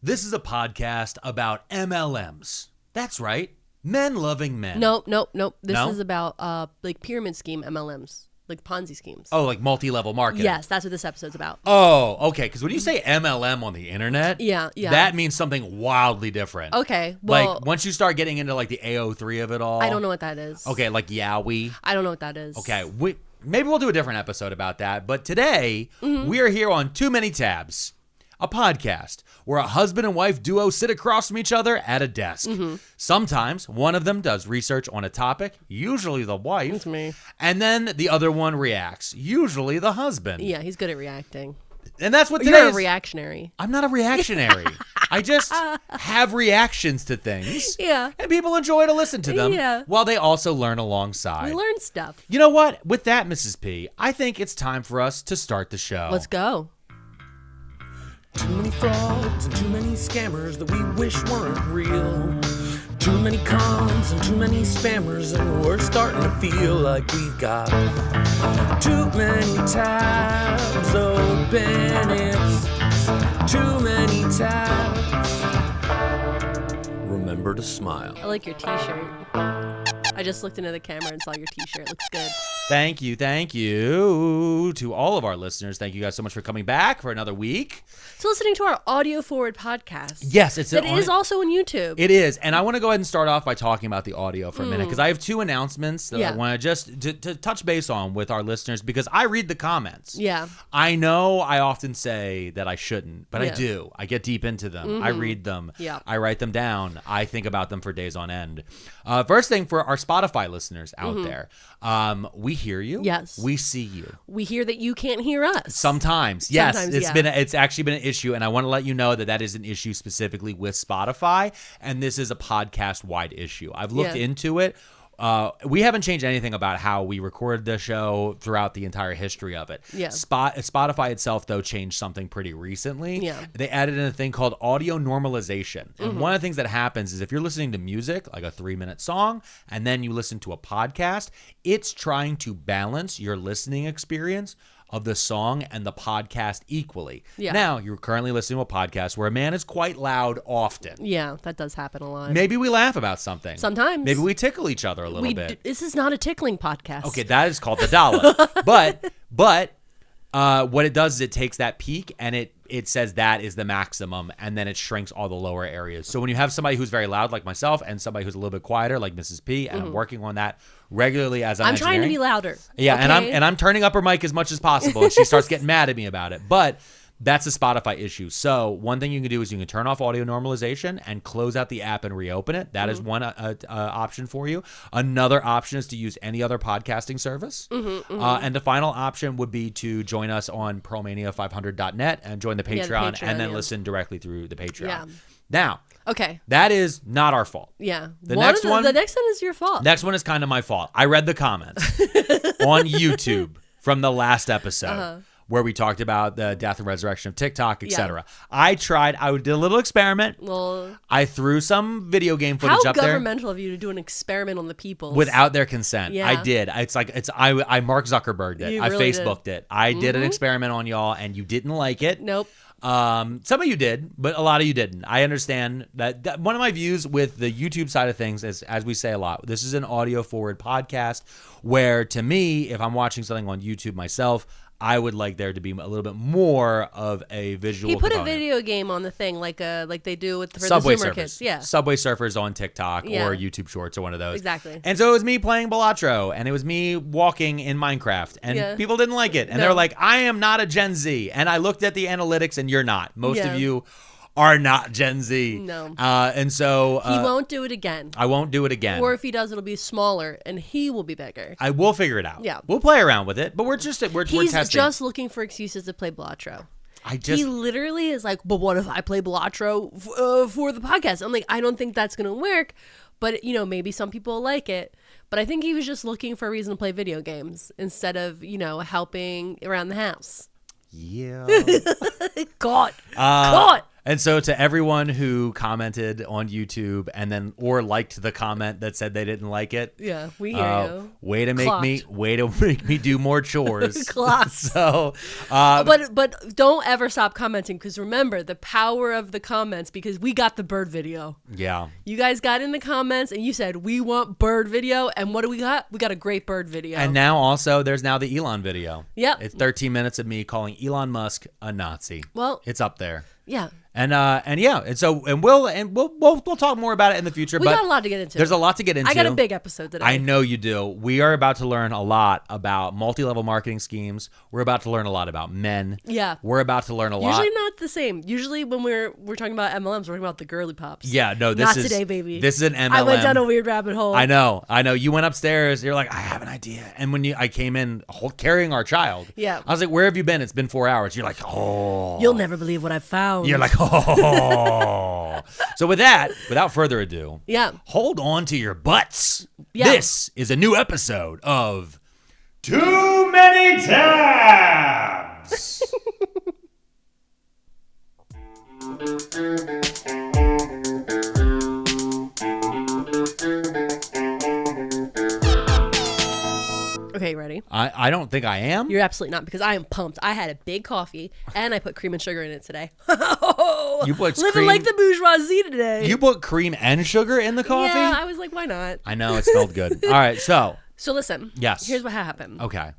This is a podcast about MLMs. That's right. Men loving men. Nope. This No? is about like pyramid scheme MLMs, like Ponzi schemes. Oh, like multi-level marketing. Yes, that's what this episode's about. Oh, okay. Because when you say MLM on the internet, Yeah. that means something wildly different. Okay, well, Like once you start getting into like the AO3 of it all. I don't know what that is. Okay, like Yowie. I don't know what that is. Okay, maybe we'll do a different episode about that. But today, we are here on Too Many Tabs, a podcast where a husband and wife duo sit across from each other at a desk. Sometimes one of them does research on a topic, usually the wife. It's me. And then the other one reacts, usually the husband. Yeah, he's good at reacting. And that's what today You're a is. reactionary. I'm not a reactionary. I just have reactions to things. Yeah. And people enjoy to listen to them Yeah. while they also learn alongside. We learn stuff. You know what? With that, Mrs. P, I think it's time for us to start the show. Let's go. Too many frauds and too many scammers that we wish weren't real. Too many cons and too many spammers, and we're starting to feel like we've got too many tabs open. It's too many tabs. Remember to smile. I like your t-shirt. I just looked into the camera and saw your t-shirt. It looks good. Thank you to all of our listeners. Thank you guys so much for coming back for another week. So listening to our audio forward podcast. Yes, it's It is also on YouTube. It is, and I want to go ahead and start off by talking about the audio for a minute because I have two announcements that I want to just to touch base on with our listeners because I read the comments. Yeah. I know I often say that I shouldn't, but I Yeah. do. I get deep into them. I read them. Yeah. I write them down. I think about them for days on end. First thing for our Spotify listeners out there, we hear you. Yes. We see you. We hear that you can't hear us. Sometimes, yes, Sometimes, it's actually been an issue, and I want to let you know that is an issue specifically with Spotify, and this is a podcast-wide issue. I've looked into it. We haven't changed anything about how we recorded the show throughout the entire history of it. Yeah. Spotify itself, though, changed something pretty recently. Yeah. They added in a thing called audio normalization. And one of the things that happens is if you're listening to music, like a 3-minute song, and then you listen to a podcast, it's trying to balance your listening experience of the song and the podcast equally. Yeah. Now, you're currently listening to a podcast where a man is quite loud often. Yeah, that does happen a lot. Maybe we laugh about something. Sometimes. Maybe we tickle each other a little bit. This is not a tickling podcast. Okay, that is called the dollar. but what it does is it takes that peak and it says that is the maximum, and then it shrinks all the lower areas. So when you have somebody who's very loud like myself and somebody who's a little bit quieter like Mrs. P, and I'm working on that regularly as I'm trying to be louder. Yeah, okay? and I'm turning up her mic as much as possible, and she starts getting mad at me about it. But that's a Spotify issue. So one thing you can do is you can turn off audio normalization and close out the app and reopen it. That is one option for you. Another option is to use any other podcasting service. And the final option would be to join us on pearlmania500.net and join the Patreon, and then listen directly through the Patreon. Yeah. Now, Okay. that is not our fault. Yeah. The next one is your fault. Next one is kind of my fault. I read the comments on YouTube from the last episode where we talked about the death and resurrection of TikTok, etc. I did a little experiment. Well, I threw some video game footage how up there governmental of you to do an experiment on the people without their consent. Yeah. I did. I Mark Zuckerberg'd it. You I really Facebooked it. I did an experiment on y'all, and you didn't like it. Nope. Some of you did, but a lot of you didn't. I understand that one of my views with the YouTube side of things is, as we say a lot, this is an audio forward podcast where, to me, if I'm watching something on YouTube myself, I would like there to be a little bit more of a visual He put component. a video game on the thing like they do with for Subway the Zoomer Surfers. kids. Yeah. Subway Surfers on TikTok Yeah. or YouTube Shorts or one of those. Exactly. And so it was me playing Balatro, and it was me walking in Minecraft, and people didn't like it. And they No. were like, I am not a Gen Z. And I looked at the analytics, and you're not. Most Yeah. of you are not Gen Z. No. And so He won't do it again. I won't do it again. Or if he does, it'll be smaller, and he will be bigger. I will figure it out. Yeah. We'll play around with it, but we're He's testing. just looking for excuses to play Balatro. I just He literally is like, but what if I play Balatro for the podcast? I'm like, I don't think that's going to work, but maybe some people like it. But I think he was just looking for a reason to play video games instead of, helping around the house. yeah. Caught. Caught. And so to everyone who commented on YouTube and then or liked the comment that said they didn't like it, Yeah, we hear you. way to make Clocked. me do more chores. Clocked. So, But don't ever stop commenting, because remember the power of the comments, because we got the bird video. yeah. You guys got in the comments and you said, we want bird video. And what do we got? We got a great bird video. And now also there's now the Elon video. Yep. It's 13 minutes of me calling Elon Musk a Nazi. Well, It's up there. yeah. And yeah, and we'll talk more about it in the future. We but got a lot to get into. There's a lot to get into. I got a big episode today. I know you do. We are about to learn a lot about multi-level marketing schemes. We're about to learn a lot about men. Yeah. We're about to learn a lot. Usually not the same. Usually when we're talking about MLMs, we're talking about the girly pops. Yeah, no, this Not is today, baby. This is an MLM. I went down a weird rabbit hole. I know. You went upstairs. You're like, I have an idea. And when I came in carrying our child, Yeah. I was like, where have you been? It's been 4 hours. You're like, oh. You'll never believe what I found. You're like, oh. So with that, without further ado, Yeah. hold on to your butts. Yeah. This is a new episode of Too Many Tabs. Okay, you ready? I don't think I am. You're absolutely not, because I am pumped. I had a big coffee and I put cream and sugar in it today. You put Living cream- like the bourgeoisie today. You put cream and sugar in the coffee? Yeah, I was like, why not? I know, it smelled good. All right, so. So listen. Yes. Here's what happened. Okay.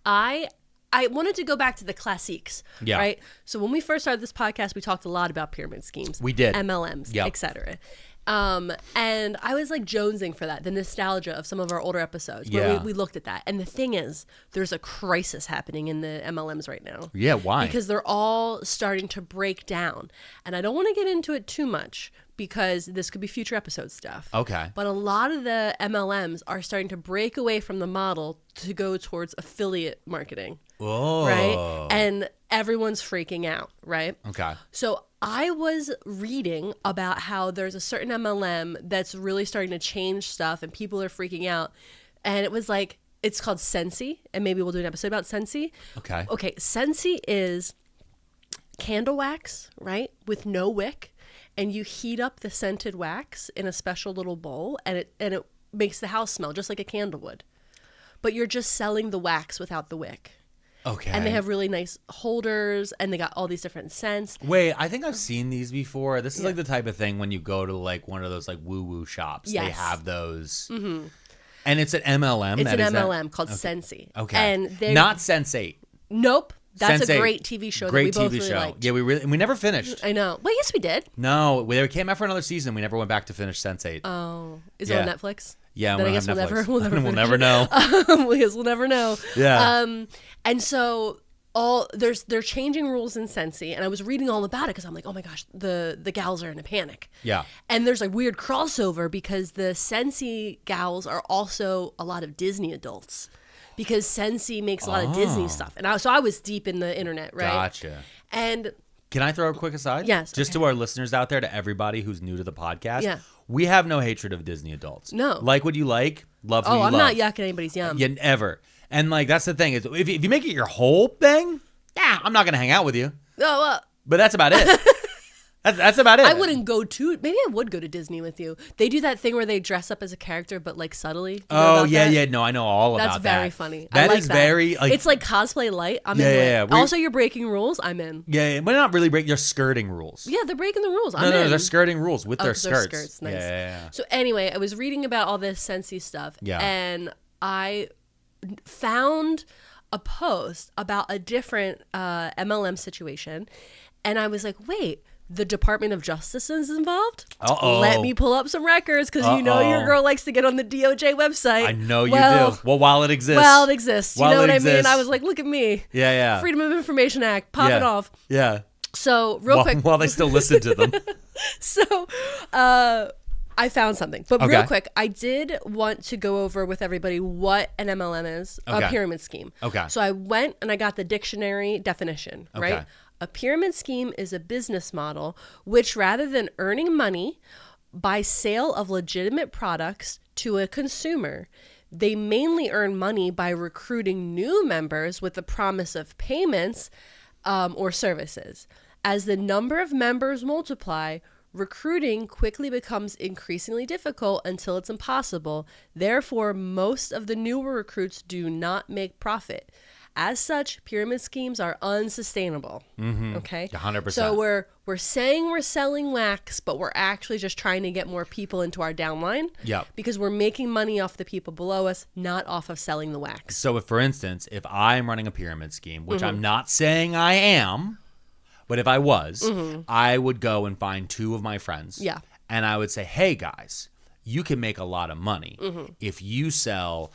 I wanted to go back to the classiques. Yeah. Right? So when we first started this podcast, we talked a lot about pyramid schemes. We did. MLMs, Yep. etc. And I was like jonesing for that, the nostalgia of some of our older episodes where Yeah. we looked at that. And the thing is, there's a crisis happening in the MLMs right now. Yeah, why? Because they're all starting to break down. And I don't want to get into it too much, because this could be future episode stuff. Okay. But a lot of the MLMs are starting to break away from the model to go towards affiliate marketing. Oh. Right? And everyone's freaking out, right? Okay. So I was reading about how there's a certain MLM that's really starting to change stuff and people are freaking out. And it was like, it's called Sensi. And maybe we'll do an episode about Sensi. Okay. Okay. Sensi is candle wax, right? With no wick. And you heat up the scented wax in a special little bowl, and it makes the house smell just like a candle would. But you're just selling the wax without the wick. Okay. And they have really nice holders, and they got all these different scents. Wait, I think I've seen these before. This is like the type of thing when you go to like one of those like woo-woo shops. Yes. They have those. Mm-hmm. And it's an MLM. It's an is that- MLM called Sensi. Okay. And they're Not Sense8. Nope. That's Sense8. a great TV show Great that we both TV really show. liked. Yeah, we never finished. I know. Well, yes, we did. No, they came out for another season. We never went back to finish Sense8. Oh, is Yeah. it on Netflix? Yeah, then we I don't guess have Netflix. we'll never We'll finish never it. know. I guess we'll never know. Yeah. And so they're changing rules in Sensi, and I was reading all about it because I'm like, oh my gosh, the gals are in a panic. Yeah. And there's like weird crossover because the Sensi gals are also a lot of Disney adults, because Sensi makes a lot of Disney stuff. And so I was deep in the internet, right? Gotcha. And Can I throw a quick aside? Yes, Just to our listeners out there, to everybody who's new to the podcast. Yeah. We have no hatred of Disney adults. No. Like what you like, love who you I'm love. not yucking anybody's yum. Yeah, ever. And like that's the thing is, if you make it your whole thing, yeah, I'm not gonna hang out with you. Oh, But that's about it. that's about it. I wouldn't go to. Maybe I would go to Disney with you. They do that thing where they dress up as a character, but like subtly. You know Oh about yeah, that? yeah. No, I know all That's about that. very funny. That I like is that. very like It's like cosplay light. I'm Yeah, in. yeah, yeah. Also, you're breaking rules. I'm in. yeah, but not really break. They're skirting rules. Yeah, they're breaking the rules. I'm No, in. they're skirting rules with their 'cause they're skirts. Nice. Yeah. So anyway, I was reading about all this Sensi stuff. Yeah. And I found a post about a different MLM situation, and I was like, wait. The Department of Justice is involved? Uh-oh. Let me pull up some records, because you know your girl likes to get on the DOJ website. I know you Well, do. Well, while it exists. Well, it exists. You While know what it I mean? exists. I was like, look at me. Yeah, yeah. Freedom of Information Act. Pop yeah. it off. Yeah. So, real quick. While they still listen to them. So, I found something. But real Okay. quick, I did want to go over with everybody what an MLM is, Okay. a pyramid scheme. Okay. So, I went and I got the dictionary definition, right? Okay. A pyramid scheme is a business model which, rather than earning money by sale of legitimate products to a consumer, they mainly earn money by recruiting new members with the promise of payments or services. As the number of members multiply, recruiting quickly becomes increasingly difficult until it's impossible. Therefore, most of the newer recruits do not make profit. As such, pyramid schemes are unsustainable. Okay? 100%. So we're saying we're selling wax, but we're actually just trying to get more people into our downline. Yep. Because we're making money off the people below us, not off of selling the wax. So if, for instance, if I'm running a pyramid scheme, which I'm not saying I am, but if I was, I would go and find 2 of my friends. Yeah. And I would say, hey, guys, you can make a lot of money if you sell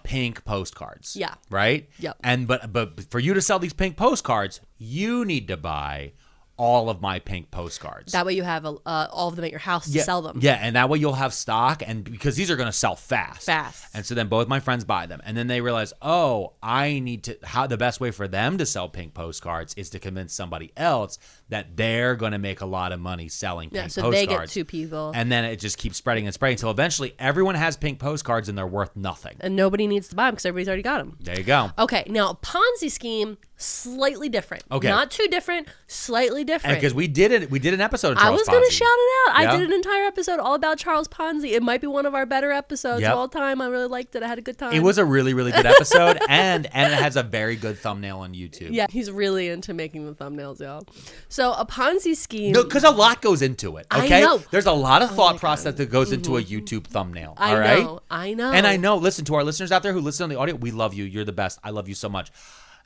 pink postcards. Yeah. Right? Yep. And but for you to sell these pink postcards, you need to buy all of my pink postcards. That way you have all of them at your house to sell them. Yeah, and that way you'll have stock, and because these are going to sell fast. Fast. And so then both my friends buy them, and then they realize, oh, I need to. How the best way for them to sell pink postcards is to convince somebody else that they're going to make a lot of money selling pink postcards. So they get 2 people. And then it just keeps spreading and spreading until eventually everyone has pink postcards and they're worth nothing. And nobody needs to buy them because everybody's already got them. There you go. Okay, now Ponzi scheme, slightly different. Okay. Not too different, slightly different. Because we did an episode of I Charles was going Ponzi. to shout it out. Yeah? I did an entire episode all about Charles Ponzi. It might be one of our better episodes Yep. of all time. I really liked it. I had a good time. It was a really, really good episode, and it has a very good thumbnail on YouTube. Yeah, he's really into making the thumbnails, y'all. So a Ponzi scheme. No, because a lot goes into it. I Okay, know. There's a lot of thought process that goes into a YouTube thumbnail. I all right, know. I know. And I know. Listen, to our listeners out there who listen on the audio, we love you. You're the best. I love you so much.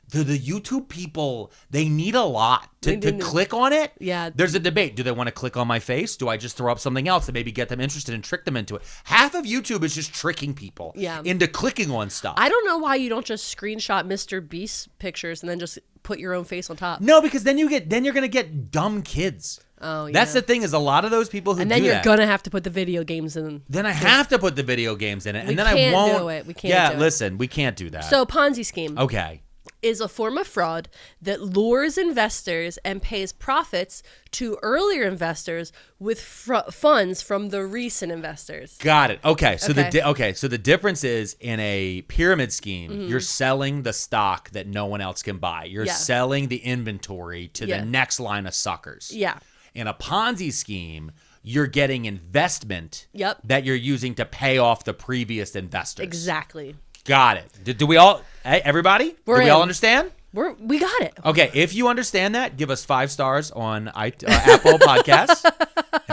The YouTube people, they need a lot to click on it. Yeah. There's a debate. Do they want to click on my face? Do I just throw up something else to maybe get them interested and trick them into it? Half of YouTube is just tricking people into clicking on stuff. I don't know why you don't just screenshot Mr. Beast pictures and then just put your own face on top. No, because then you're gonna get dumb kids. Oh, yeah. That's the thing, is a lot of those people who and then do you're that. gonna have to put the video games in. Then I have to put the video games in it, and then I can't won't do it. We can't Yeah, do it. listen, we can't do that. So Ponzi scheme. Okay. Is a form of fraud that lures investors and pays profits to earlier investors with funds from the recent investors. Got it. Okay. So Okay. so the difference is, in a pyramid scheme, you're selling the stock that no one else can buy. You're Yeah. selling the inventory to Yeah. the next line of suckers. Yeah. In a Ponzi scheme, you're getting investment Yep. that you're using to pay off the previous investors. Exactly. Got it. Do we all, hey, everybody? We're do we all in. understand? We got it. Okay, if you understand that, give us 5 stars on Apple Podcasts,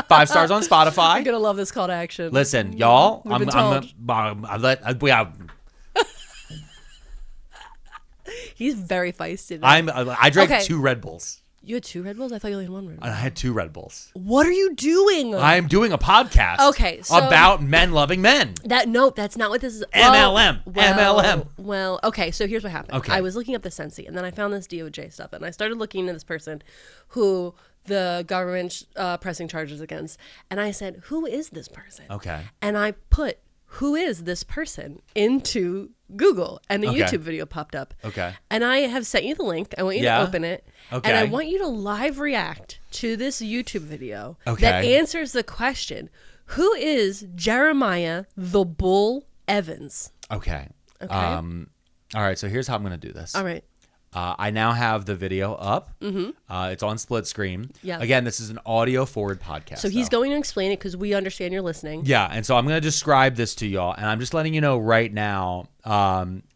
5 stars on Spotify. I'm gonna love this call to action. Listen, y'all, We've been told. He's very feisty today. I drank Okay. 2 Red Bulls. You had 2 Red Bulls? I thought you only had 1 Red Bull. I had 2 Red Bulls. What are you doing? I'm doing a podcast. Okay, so- about men loving men. That's not what this is. MLM. MLM. Well, okay, so here's what happened. Okay. I was looking up the Sensi, and then I found this DOJ stuff, and I started looking into this person who the government pressing charges against, and I said, who is this person? Okay. And I put, who is this person, into Google, and a Okay. YouTube video popped up. Okay. And I have sent you the link. I want you Yeah. to open it. Okay. And I want you to live react to this YouTube video Okay. that answers the question, who is Jeremiah the Bull Evans? Okay. Okay. All right, so here's how I'm going to do this. All right. I now have the video up. Mm-hmm. It's on split screen. Yeah. Again, this is an audio forward podcast. So he's though. going to explain it because we understand you're listening. Yeah, and so I'm going to describe this to y'all, and I'm just letting you know right now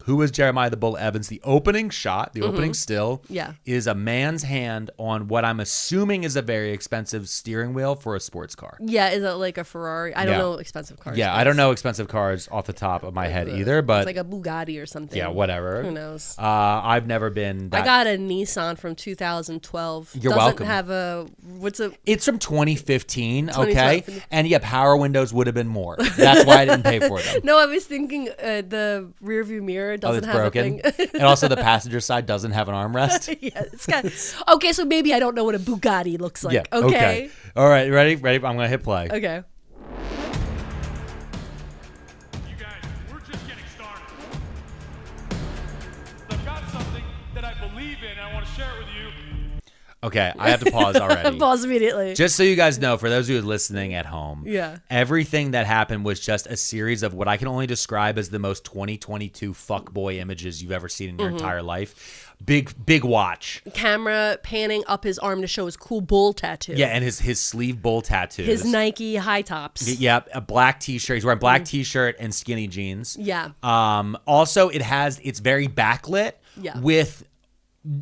who is Jeremiah the Bull Evans. The opening shot, the opening still, Yeah. is a man's hand on what I'm assuming is a very expensive steering wheel for a sports car. Yeah, is it like a Ferrari? I don't Yeah. know expensive cars. Yeah, I don't know expensive cars off the top of my head either, but It's like a Bugatti or something. yeah, whatever. Who knows? I've never been that. I got a Nissan from 2012. You're Doesn't welcome. have a, what's a, It's from 2015, 2012. okay? And yeah, power windows would have been more. That's why I didn't pay for them. no, I was thinking the rear view mirror doesn't it's have broken. a thing. And also the passenger side doesn't have an armrest. Yeah, it's got, okay, so maybe I don't know what a Bugatti looks like. Yeah. Okay. All right. Ready? I'm gonna hit play. Okay. You guys, we're just getting started. I've got something that I believe in, and I want to share it with you. Okay, I have to pause already. Pause immediately. Just so you guys know, for those of you listening at home, Yeah. everything that happened was just a series of what I can only describe as the most 2022 fuckboy images you've ever seen in your entire life. Big watch. Camera panning up his arm to show his cool bull tattoo. Yeah, and his sleeve bull tattoos. His Nike high tops. Yeah, a black t-shirt. He's wearing black t-shirt and skinny jeans. Yeah. Also, it's very backlit Yeah. with.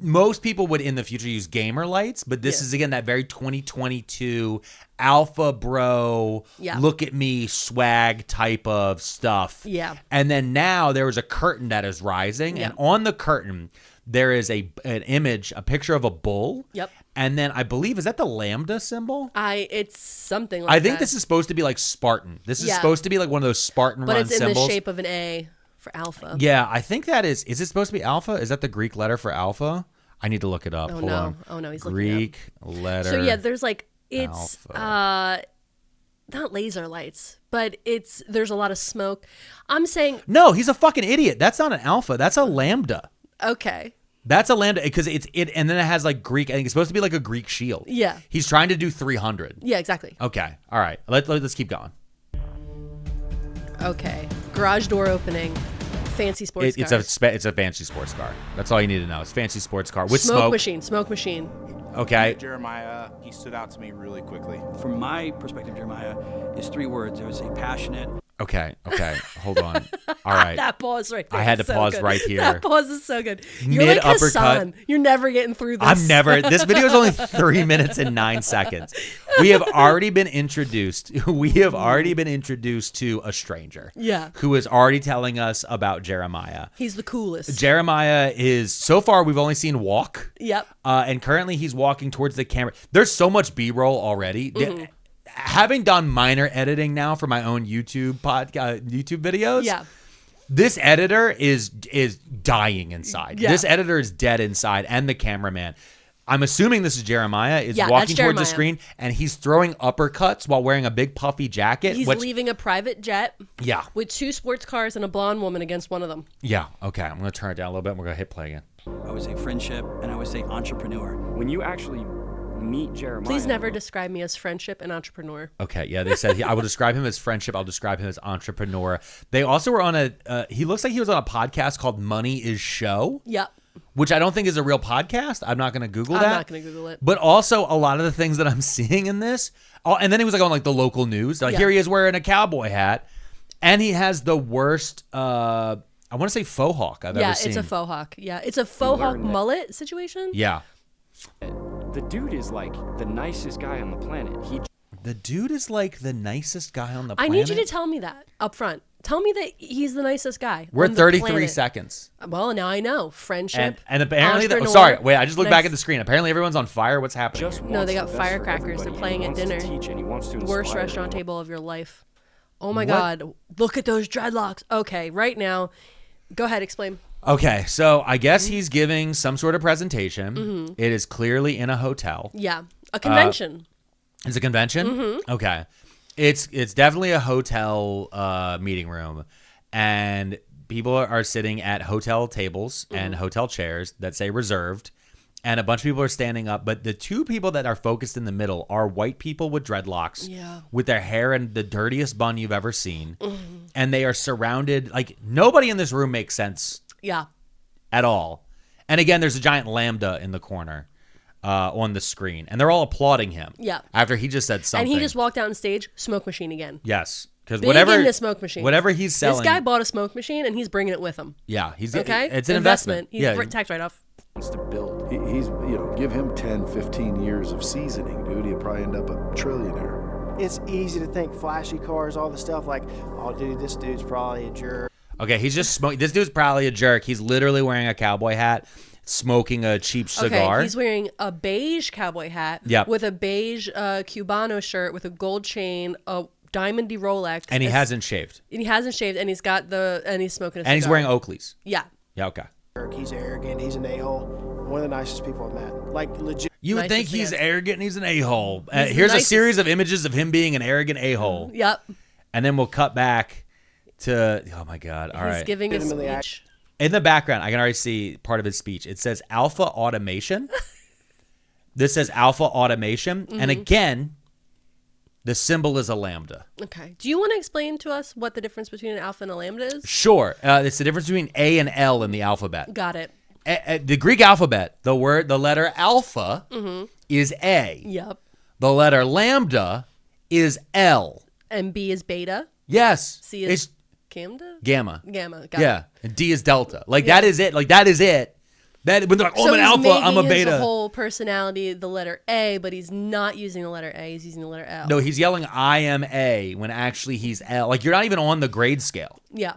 Most people would in the future use gamer lights, but this Yeah. is again that very 2022 alpha bro, Yeah. look at me swag type of stuff. Yeah. And then now there is a curtain that is rising, Yeah. and on the curtain there is an image, a picture of a bull. Yep. And then I believe, is that the lambda symbol? It's something like I think that. this is supposed to be like Spartan. This is Yeah. supposed to be like one of those Spartan But run it's in symbols. the shape of an A for alpha. Yeah, I think that is it supposed to be alpha? Is that the Greek letter for alpha? I need to look it up. Oh, Hold no. on. Oh, no, he's looking Greek letter. So yeah, there's like it's Alpha. not laser lights, but there's a lot of smoke. I'm saying No, he's a fucking idiot. That's not an alpha. That's a lambda. okay. That's a lambda because and then it has like Greek. I think it's supposed to be like a Greek shield. Yeah. He's trying to do 300. Yeah, exactly. Okay. All right. Let's keep going. Okay. Garage door opening. Fancy sports It's cars. a fancy sports car. That's all you need to know. It's a fancy sports car with smoke smoke. Smoke machine. Okay. Jeremiah, he stood out to me really quickly. From my perspective, Jeremiah, is 3 words. I would say passionate. Okay. Hold on. All right. That pause right there. I had is to so pause good. right here. That pause is so good. You're like Mid-uppercut. Hassan. You're never getting through this. I'm never. This video is only 3 minutes and 9 seconds. We have already been introduced. We have already been introduced to a stranger. Yeah. Who is already telling us about Jeremiah. He's the coolest. Jeremiah is, so far we've only seen walk. Yep. And currently he's walking towards the camera. There's so much B-roll already. Having done minor editing now for my own YouTube videos. Yeah. This editor is dying inside. Yeah. This editor is dead inside, and the cameraman. I'm assuming this is Jeremiah is Yeah, walking that's towards the Jeremiah. screen, and he's throwing uppercuts while wearing a big puffy jacket. He's which, leaving a private jet yeah, with 2 sports cars and a blonde woman against one of them. yeah. Okay, I'm gonna turn it down a little bit. And we're gonna hit play again. I would say friendship, and I would say entrepreneur. When you actually meet Jeremiah, Please never describe me as friendship and entrepreneur. Okay, yeah, they said I will describe him as friendship. I'll describe him as entrepreneur. They also were on he looks like he was on a podcast called Money is Show. Yep. Which I don't think is a real podcast. I'm not going to Google that. I'm not going to Google it. But also a lot of the things that I'm seeing in this. Oh, and then he was like on like the local news. Like Yeah. here he is wearing a cowboy hat, and he has the worst. I want to say faux hawk I've Yeah, ever seen. it's a faux hawk. Yeah, it's a faux hawk learned that. mullet situation. Yeah, the dude is like the nicest guy on the planet. the dude is like the nicest guy on the I planet. need you to tell me that up front. Tell me that he's the nicest guy. We're on at the 33 planet. seconds. Well, now I know. Friendship. And apparently, entrepreneur, sorry, wait, I just looked back nice- at the screen. Apparently, everyone's on fire. What's happening? Just No, they got wants the best for firecrackers. They're everybody, playing and at he wants dinner. to teach and he wants to Worst inspire restaurant everybody. table of your life. Oh my What? God. Look at those dreadlocks. Okay, right now. Go ahead, explain. Okay, so I guess he's giving some sort of presentation. It is clearly in a hotel. Yeah. A convention. It's a convention? Mm-hmm. Okay. It's definitely a hotel meeting room. And people are sitting at hotel tables Mm-hmm. and hotel chairs that say reserved. And a bunch of people are standing up. But the 2 people that are focused in the middle are white people with dreadlocks. Yeah. With their hair in the dirtiest bun you've ever seen. And they are surrounded. Like, nobody in this room makes sense Yeah. at all. And again, there's a giant lambda in the corner on the screen. And they're all applauding him. Yeah. After he just said something. And he just walked out on stage, smoke machine again. Yes. Because Big whatever into smoke machines. whatever he's selling. This guy bought a smoke machine and he's bringing it with him. Yeah. He's Okay? It's an investment. He's Yeah. tax write-off. Wants to build. He's, give him 10, 15 years of seasoning, dude. He'll probably end up a trillionaire. It's easy to think flashy cars, all the stuff like, oh, dude, this dude's probably a jerk. Okay, he's just smoking. This dude's probably a jerk. He's literally wearing a cowboy hat, smoking a cheap cigar. Okay, he's wearing a beige cowboy hat Yep. with a beige Cubano shirt with a gold chain, a diamondy Rolex. and he hasn't shaved. And he hasn't shaved, and he's got and he's smoking a cigar. And he's wearing Oakleys. Yeah. Yeah, okay. He's arrogant. He's an a-hole. One of the nicest people I've met. Like, legit. You would think Nicest he's man. arrogant and he's an a-hole. He's the Here's a nicest. series of images of him being an arrogant a-hole. Yep. And then we'll cut back to, oh my God, all He's right. giving a Legitimately speech. In the background, I can already see part of his speech. It says Alpha Automation. This says alpha automation. Mm-hmm. And again, the symbol is a lambda. Okay. Do you want to explain to us what the difference between an alpha and a lambda is? Sure. It's the difference between A and L in the alphabet. Got it. The Greek alphabet, the letter alpha is A. Yep. The letter lambda is L. And B is beta. Yes. C is gamma. Gamma. Gamma. Got Yeah. it. And D is delta. Like that is it. Like that is it. That when they're like, oh, I'm an alpha, I'm a beta. His whole personality, the letter A, but he's not using the letter A. He's using the letter L. No, he's yelling, I am A, when actually he's L. Like you're not even on the grade scale. Yeah.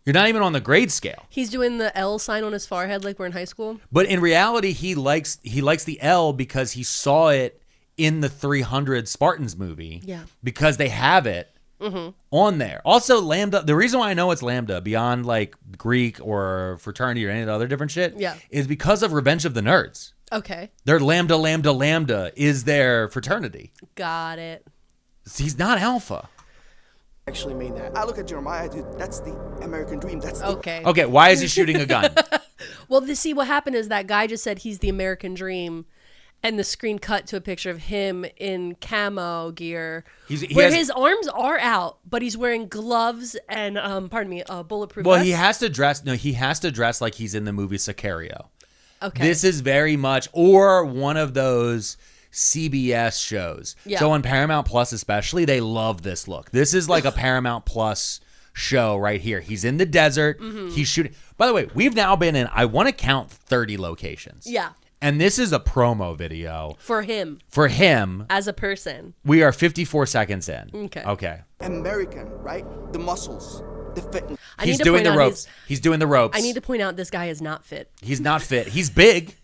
You're not even on the grade scale. He's doing the L sign on his forehead like we're in high school. But in reality, he likes the L because he saw it in the 300 Spartans movie. Yeah. Because they have it on there. Also, lambda, the reason why I know it's lambda beyond like Greek or fraternity or any of the other different shit is because of Revenge of the Nerds. Okay. Their lambda is their fraternity. Got it. He's not alpha. Actually mean that. I look at Jeremiah, dude. That's the American dream. That's the Okay, why is he shooting a gun? Well, see, what happened is that guy just said he's the American dream, and the screen cut to a picture of him in camo gear, his arms are out, but he's wearing gloves and, bulletproof Well, vest. he has to dress. No, he has to dress like he's in the movie Sicario. Okay. This is very much, or one of those CBS shows. Yeah. So on Paramount Plus especially, they love this look. This is like a Paramount Plus show right here. He's in the desert. He's shooting. By the way, we've now been in, I want to count 30 locations. Yeah. And this is a promo video. For him. For him. As a person. We are 54 seconds in. Okay. American, right? The muscles, the fitness. He's doing the ropes. He's doing the ropes. I need to point out this guy is not fit. He's not fit. He's big.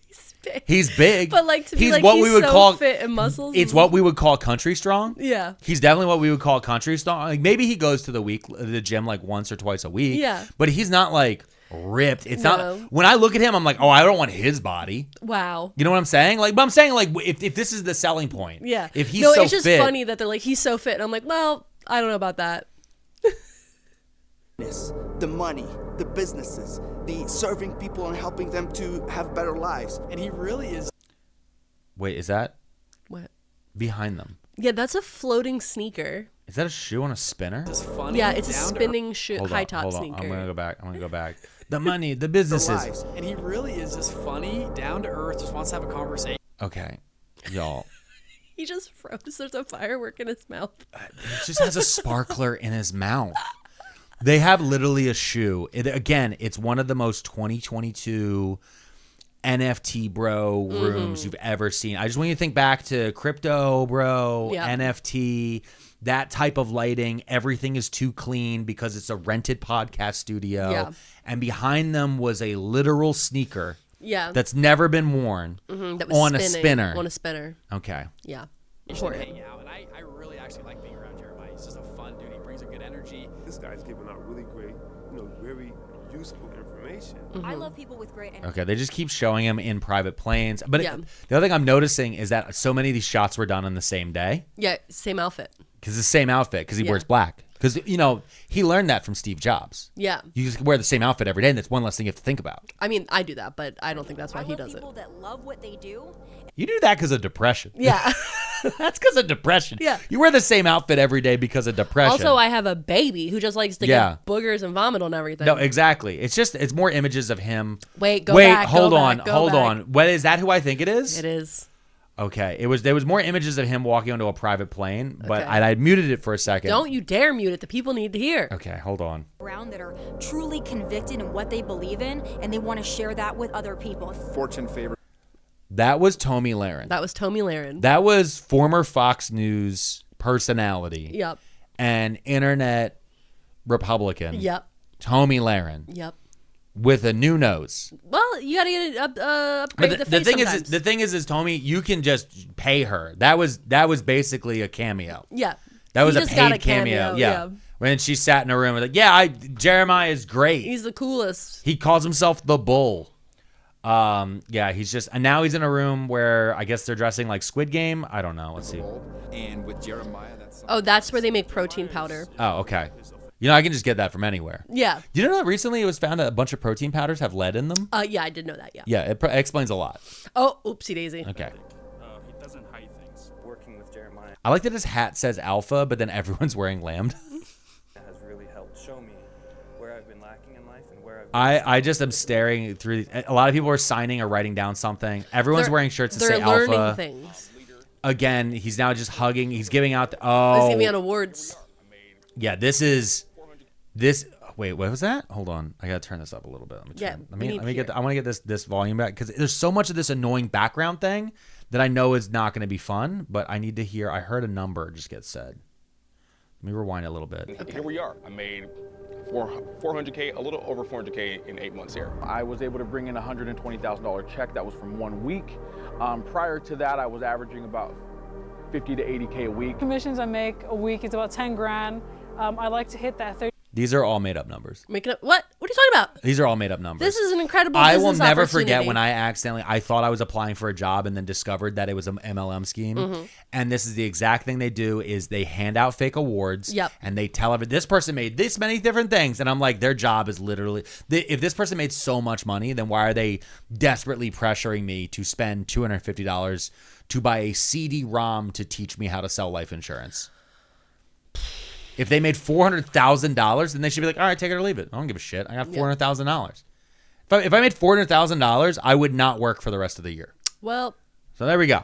He's big. But like to be he's like what he's we would so call fit and muscles. It's what we would call country strong. Yeah. He's definitely what we would call country strong. Like maybe he goes to the gym like once or twice a week. Yeah. But he's not like ripped. It's not. When I look at him, I'm like, oh, I don't want his body. Wow. You know what I'm saying? Like, but I'm saying like if this is the selling point. Yeah. If he's so fit. It's just funny that they're like he's so fit, and I'm like, well, I don't know about that. The money, the businesses, the serving people and helping them to have better lives. And he really is. Wait, is that what behind them? Yeah, that's a floating sneaker. Is that a shoe on a spinner? It's funny. Yeah, it's a spinning shoe, high top sneaker. I'm gonna go back. The money, the businesses. And he really is just funny, down to earth, just wants to have a conversation. Okay, y'all. He just froze. There's a firework in his mouth. He just has a sparkler in his mouth. They have literally a shoe. Again, it's one of the most 2022 NFT bro rooms you've ever seen. I just want you to think back to crypto bro, NFT, that type of lighting. Everything is too clean because it's a rented podcast studio. Yeah. And behind them was a literal sneaker. Yeah. That's never been worn that was on a spinner. On a spinner. Okay. Yeah. You should hang out. And I really actually like being around Jeremiah. He's just a fun dude. He brings a good energy. This guy's giving out really great, very useful information. I love people with great energy. Okay, they just keep showing him in private planes. But the other thing I'm noticing is that so many of these shots were done on the same day. Yeah, same outfit. Because the same outfit, because he wears black. Because, he learned that from Steve Jobs. Yeah. You just wear the same outfit every day, and that's one less thing you have to think about. I mean, I do that, but I don't think that's why he does it. People that love what they do. You do that because of depression. Yeah. That's because of depression. Yeah. You wear the same outfit every day because of depression. Also, I have a baby who just likes to get boogers and vomit on everything. No, exactly. It's more images of him. Wait, back. Hold go on. Back, go hold back. on. What is that who I think it is? It is. Okay. There was more images of him walking onto a private plane, but Okay. I muted it for a second. Don't you dare mute it. The people need to hear. Okay, hold on. Around that are truly convicted in what they believe in, and they want to share that with other people. Fortune favorite. That was Tomi Lahren. That was Tomi Lahren. That was former Fox News personality. Yep. And internet Republican. Yep. Tomi Lahren. Yep. With a new nose. Well, you gotta get it upgrade the face sometimes. The thing is, Tomi, you can just pay her. That was basically a cameo. Yeah. That was He a just got paid a cameo, Yeah. When she sat in a room, like, Jeremiah is great. He's the coolest. He calls himself the Bull. He's just, and now he's in a room where I guess they're dressing like Squid Game. I don't know. Let's see. And with Jeremiah, that's where they make protein powder. Oh, okay. I can just get that from anywhere. Yeah. You know that recently it was found that a bunch of protein powders have lead in them? Yeah, I did know that. Yeah. Yeah, it explains a lot. Oh, oopsie daisy. Okay. I like that his hat says alpha, but then everyone's wearing lambda. That has really helped show me where I've been lacking in life and where I just am staring through. A lot of people are signing or writing down something. Everyone's wearing shirts that say alpha. They're learning things. Again, he's now just hugging. He's giving out. He's giving out awards. Yeah, this. Wait, what was that? Hold on, I gotta turn this up a little bit. Let me get. I want to get this volume back because there's so much of this annoying background thing that I know is not going to be fun. But I need to hear. I heard a number just get said. Let me rewind a little bit. Okay. Here we are. I made 400K, a little over 400K in 8 months here. I was able to bring in a $120,000 check. That was from 1 week. Prior to that, I was averaging about 50 to 80K a week. Commissions I make a week is about 10 grand. I like to hit that 30. These are all made up numbers. Making up what? What are you talking about? These are all made up numbers. This is an incredible. I will never forget when I thought I was applying for a job and then discovered that it was an MLM scheme. Mm-hmm. And this is the exact thing they do: is they hand out fake awards. Yep. And they tell this person made this many different things, and I'm like, their job is literally. If this person made so much money, then why are they desperately pressuring me to spend $250 to buy a CD-ROM to teach me how to sell life insurance? If they made $400,000, then they should be like, all right, take it or leave it. I don't give a shit. I got $400,000. If I made $400,000, I would not work for the rest of the year. Well, so there we go.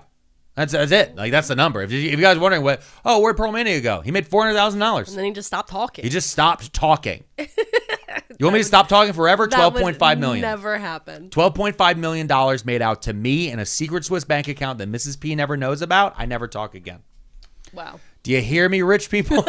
That's it. Like, that's the number. If you guys are wondering where'd Pearlmania go? He made $400,000. And then he just stopped talking. He just stopped talking. You want me to stop talking forever? $12.5 million. Never happened. $12.5 million made out to me in a secret Swiss bank account that Mrs. P never knows about. I never talk again. Wow. Do you hear me, rich people?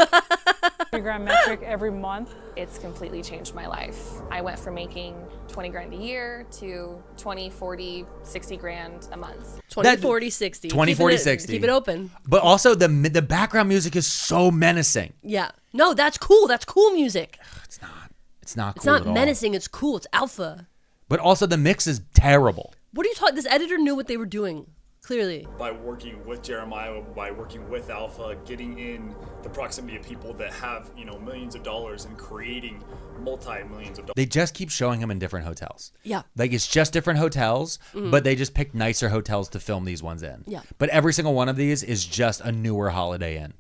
Grand metric every month. It's completely changed my life. I went from making 20 grand a year to 20, 40, 60 grand a month. 20, 40, 60. 20, 40, 60. Keep it open. But also the background music is so menacing. Yeah. No, that's cool. That's cool music. It's not. It's not cool. It's not menacing. It's cool. It's alpha. But also the mix is terrible. What are you talking? This editor knew what they were doing. Clearly. By working with Jeremiah, by working with Alpha, getting in the proximity of people that have, millions of dollars and creating multi-millions of dollars. They just keep showing him in different hotels. Yeah. Like it's just different hotels, but they just pick nicer hotels to film these ones in. Yeah. But every single one of these is just a newer Holiday Inn.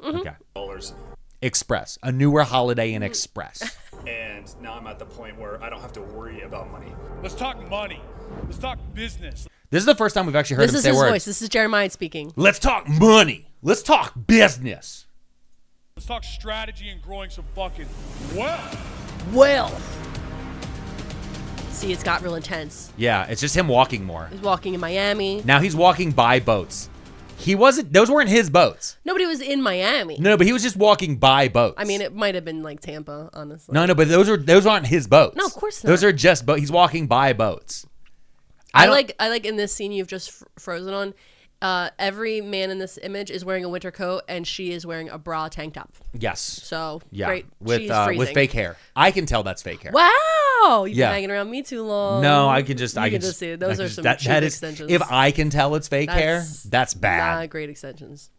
Okay. Express. A newer Holiday Inn Express. And now I'm at the point where I don't have to worry about money. Let's talk money. Let's talk business. This is the first time we've actually heard him say words. This is his voice. This is Jeremiah speaking. Let's talk money. Let's talk business. Let's talk strategy and growing some fucking wealth. See, it's got real intense. Yeah, it's just him walking more. He's walking in Miami. Now he's walking by boats. Those weren't his boats. Nobody was in Miami. No, but he was just walking by boats. I mean, it might have been like Tampa, honestly. No, but those aren't his boats. No, of course not. Those are just boats. He's walking by boats. I like in this scene you've just frozen on. Every man in this image is wearing a winter coat, and she is wearing a bra tank top. Yes. So yeah, great. with fake hair. I can tell that's fake hair. Wow, you've been hanging around me too long. No, I can just see it. Those are some cheap extensions. If I can tell it's fake hair, that's bad. Not great extensions.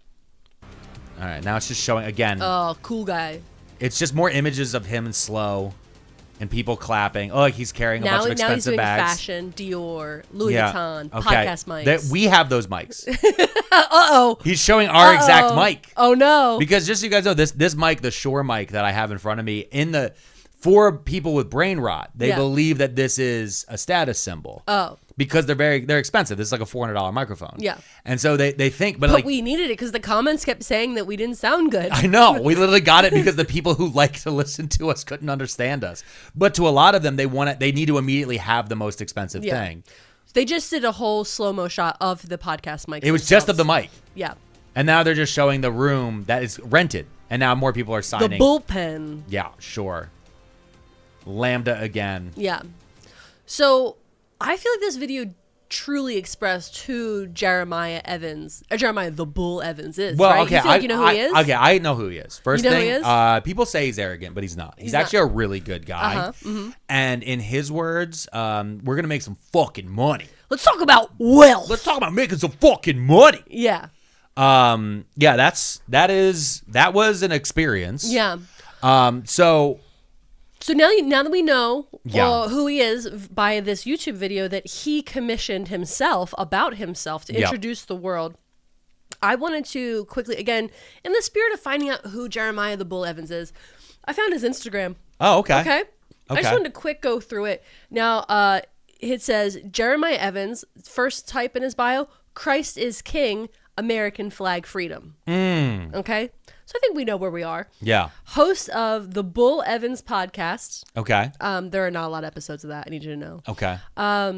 All right, now it's just showing again. Oh, cool guy. It's just more images of him in slow. And people clapping. Oh, he's carrying a bunch of expensive now he's doing bags. Fashion, Dior, Louis Vuitton, podcast mics. We have those mics. Uh-oh. He's showing our exact mic. Oh, no. Because just so you guys know, this mic, the Shure mic that I have in front of me, for people with brain rot, they believe that this is a status symbol. Oh. Because they're expensive. This is like a $400 microphone. Yeah. And so they think, but we needed it because the comments kept saying that we didn't sound good. I know. We literally got it because the people who like to listen to us couldn't understand us. But to a lot of them, they need to immediately have the most expensive thing. They just did a whole slow-mo shot of the podcast mic. It was just of the mic. Yeah. And now they're just showing the room that is rented. And now more people are signing. The bullpen. Yeah, sure. Lambda again. Yeah. So I feel like this video truly expressed who Jeremiah the Bull Evans is. Well, right? okay, you know who he is? Okay, I know who he is. First you know thing, who he is? People say he's arrogant, but he's not. He's actually a really good guy. Uh-huh. Mm-hmm. And in his words, we're gonna make some fucking money. Let's talk about wealth. Let's talk about making some fucking money. Yeah. Yeah, that was an experience. Yeah. So now that we know who he is by this YouTube video that he commissioned himself to introduce the world I wanted to quickly, again, in the spirit of finding out who Jeremiah the Bull Evans is, I found his Instagram. Oh, okay. Okay. I just wanted to quick go through it. Now, it says Jeremiah Evans, first type in his bio, Christ is King, American flag freedom. Okay. So I think we know where we are. Yeah. Host of the Bull Evans podcast. Okay. There are not a lot of episodes of that. I need you to know. Okay.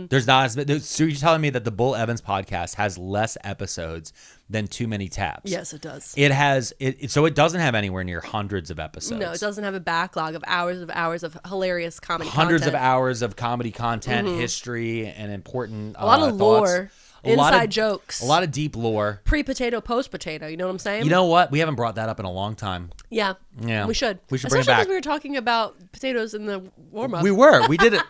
There's not so you're telling me that the Bull Evans podcast has less episodes than Too Many Tabs? Yes, it does. It has so it doesn't have anywhere near hundreds of episodes. No, it doesn't have a backlog of hours of hilarious comedy Hundreds content. of hours of comedy content, history, and important a lot of lore. Inside jokes. A lot of deep lore. Pre-potato, post-potato. You know what I'm saying? You know what? We haven't brought that up in a long time. Yeah. Yeah. We should. We should bring it Especially back. because we were talking about potatoes in the warm-up. We were. We did it.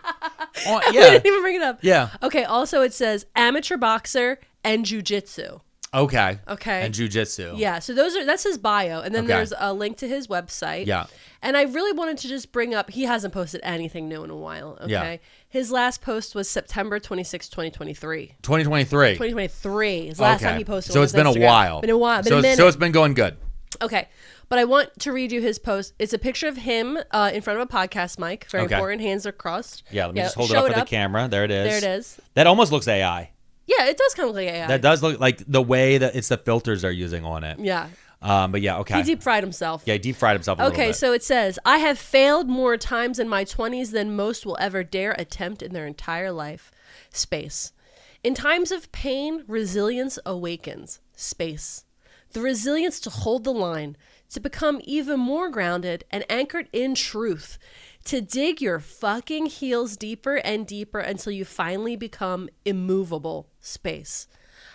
Oh, We yeah. didn't even bring it up. Yeah. Okay. Also, it says amateur boxer and jujitsu. Okay. Okay. And jujitsu. Yeah. So that's his bio. And then Okay. there's a link to his website. Yeah. And I really wanted to just bring up, he hasn't posted anything new in a while. Okay. Yeah. His last post was September 26, 2023. 2023. 2023 is the last time he posted So on it's his been Instagram. a while. Been a while. Been so a minute. So it's been going good. Okay. But I want to read you his post. It's a picture of him in front of a podcast mic. Very Okay. important. Hands are crossed. Yeah, let me just hold it up for the camera. There it is. There it is. That almost looks AI. Yeah, it does kind of look like AI. That does look like the way that it's the filters they're using on it. Yeah. But yeah, okay. He deep fried himself. Yeah, he deep fried himself a little Okay, bit. so it says, I have failed more times in my 20s than most will ever dare attempt in their entire life. Space. In times of pain, resilience awakens. Space. The resilience to hold the line, to become even more grounded and anchored in truth, to dig your fucking heels deeper and deeper until you finally become immovable. Space.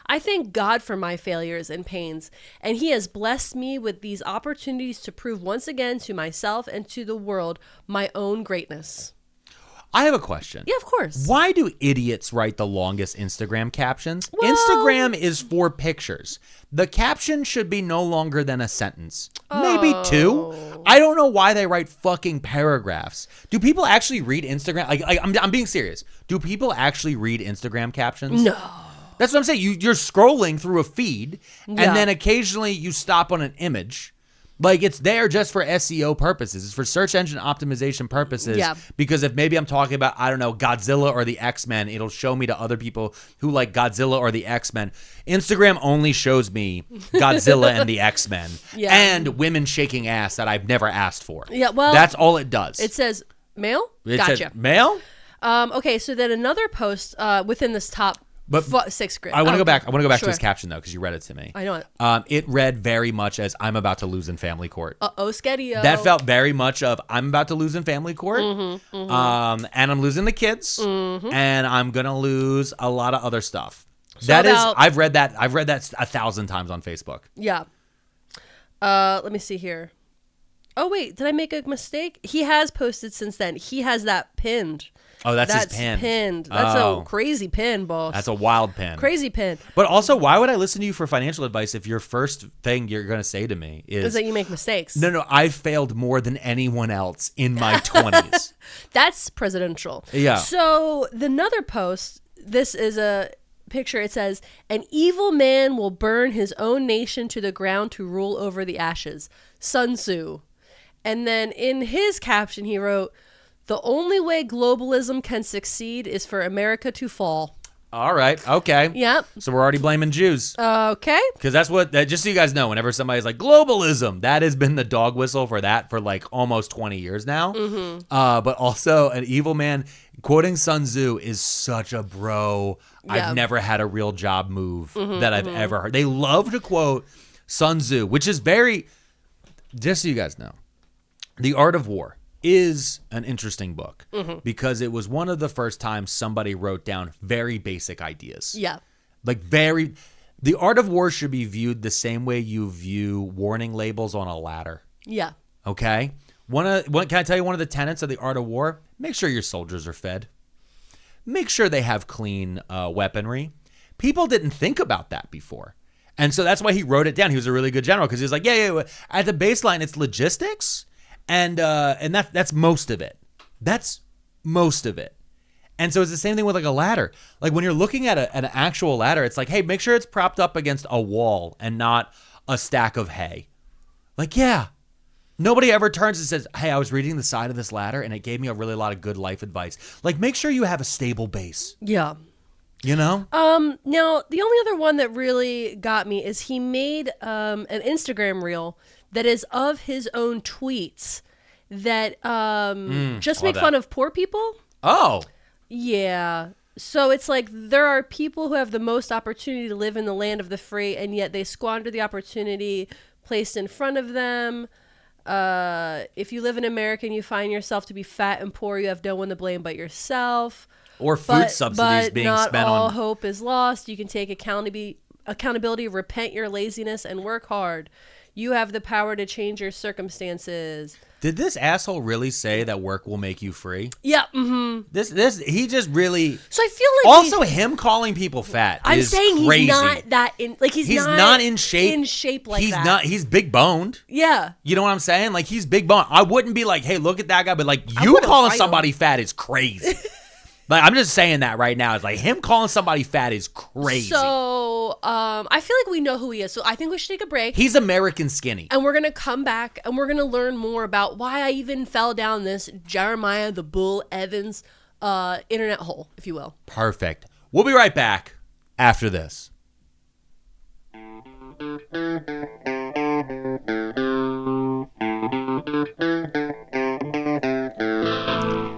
I thank God for my failures and pains, and He has blessed me with these opportunities to prove once again to myself and to the world my own greatness. I have a question. Yeah, of course. Why do idiots write the longest Instagram captions? Instagram is for pictures. The caption should be no longer than a sentence. Maybe two. I don't know why they write fucking paragraphs. Do people actually read Instagram? I'm being serious. Do people actually read Instagram captions? No. That's what I'm saying. You're scrolling through a feed, and Yeah. then occasionally you stop on an image. Like, it's there just for SEO purposes. It's for search engine optimization purposes. Yeah. Because if maybe I'm talking about, I don't know, Godzilla or the X-Men, it'll show me to other people who like Godzilla or the X-Men. Instagram only shows me Godzilla and the X-Men. Yeah. And women shaking ass that I've never asked for. Yeah, well, that's all it does. It says male? It Gotcha. says male? Okay, so then another post within this top six grid. I want to go back. I want to go back Sure. to his caption though, because you read it to me. I know it. It read very much as I'm about to lose in family court. Skedio. That felt very much of I'm about to lose in family court, Mm-hmm, mm-hmm. and I'm losing the kids, Mhm. and I'm gonna lose a lot of other stuff. So That is, about- I've read that 1,000 times on Facebook. Yeah. Let me see here. Oh, wait. Did I make a mistake? He has posted since then. He has that pinned. Oh, that's his pin. Pinned. That's Oh. a crazy pin, boss. That's a wild pin. Crazy pin. But also, why would I listen to you for financial advice if your first thing you're gonna say to me Is is that you make mistakes. no, I've failed more than anyone else in my 20s. That's presidential. Yeah. So another post, this is a picture. It says, an evil man will burn his own nation to the ground to rule over the ashes. Sun Tzu. And then in his caption, he wrote, the only way globalism can succeed is for America to fall. All right. Okay. Yep. So we're already blaming Jews. Okay. Because that's what, just so you guys know, whenever somebody's like, globalism, that has been the dog whistle for that for like almost 20 years now. Mm-hmm. But also, an evil man, quoting Sun Tzu is such a bro. Yeah. I've never had a real job move Mhm, that I've mhm. ever heard. They love to quote Sun Tzu, which is very, just so you guys know, The Art of War is an interesting book Mhm. because it was one of the first times somebody wrote down very basic ideas. Yeah. Like The Art of War should be viewed the same way you view warning labels on a ladder. Yeah. Okay? Can I tell you one of the tenets of The Art of War? Make sure your soldiers are fed. Make sure they have clean weaponry. People didn't think about that before. And so that's why he wrote it down. He was a really good general because he was like, yeah. At the baseline, it's logistics, and that's most of it. That's most of it. And so it's the same thing with like a ladder. Like when you're looking at an actual ladder, it's like, hey, make sure it's propped up against a wall and not a stack of hay. Like, yeah. Nobody ever turns and says, hey, I was reading the side of this ladder and it gave me a really lot of good life advice. Like, make sure you have a stable base. Yeah. You know? Now, the only other one that really got me is he made an Instagram reel that is of his own tweets that just make fun of poor people. Oh. Yeah. So it's like there are people who have the most opportunity to live in the land of the free, and yet they squander the opportunity placed in front of them. If you live in America and you find yourself to be fat and poor, you have no one to blame but yourself. Or food subsidies being not spent all on. hope is lost. You can take accountability, repent your laziness, and work hard. You have the power to change your circumstances. Did this asshole really say that work will make you free? Yeah. Mm-hmm. He just really. So I feel like also him calling people fat. I'm is saying crazy. he's not that in like he's not in shape. In shape like he's that. not. He's big boned. Yeah. You know what I'm saying? Like he's big boned. I wouldn't be like, hey, look at that guy, but like you calling somebody fat is crazy. Like I'm just saying that right now. It's like him calling somebody fat is crazy. So I feel like we know who he is. So I think we should take a break. He's American skinny. And we're gonna come back and we're gonna learn more about why I even fell down this Jeremiah the Bull Evans internet hole, if you will. Perfect. We'll be right back after this.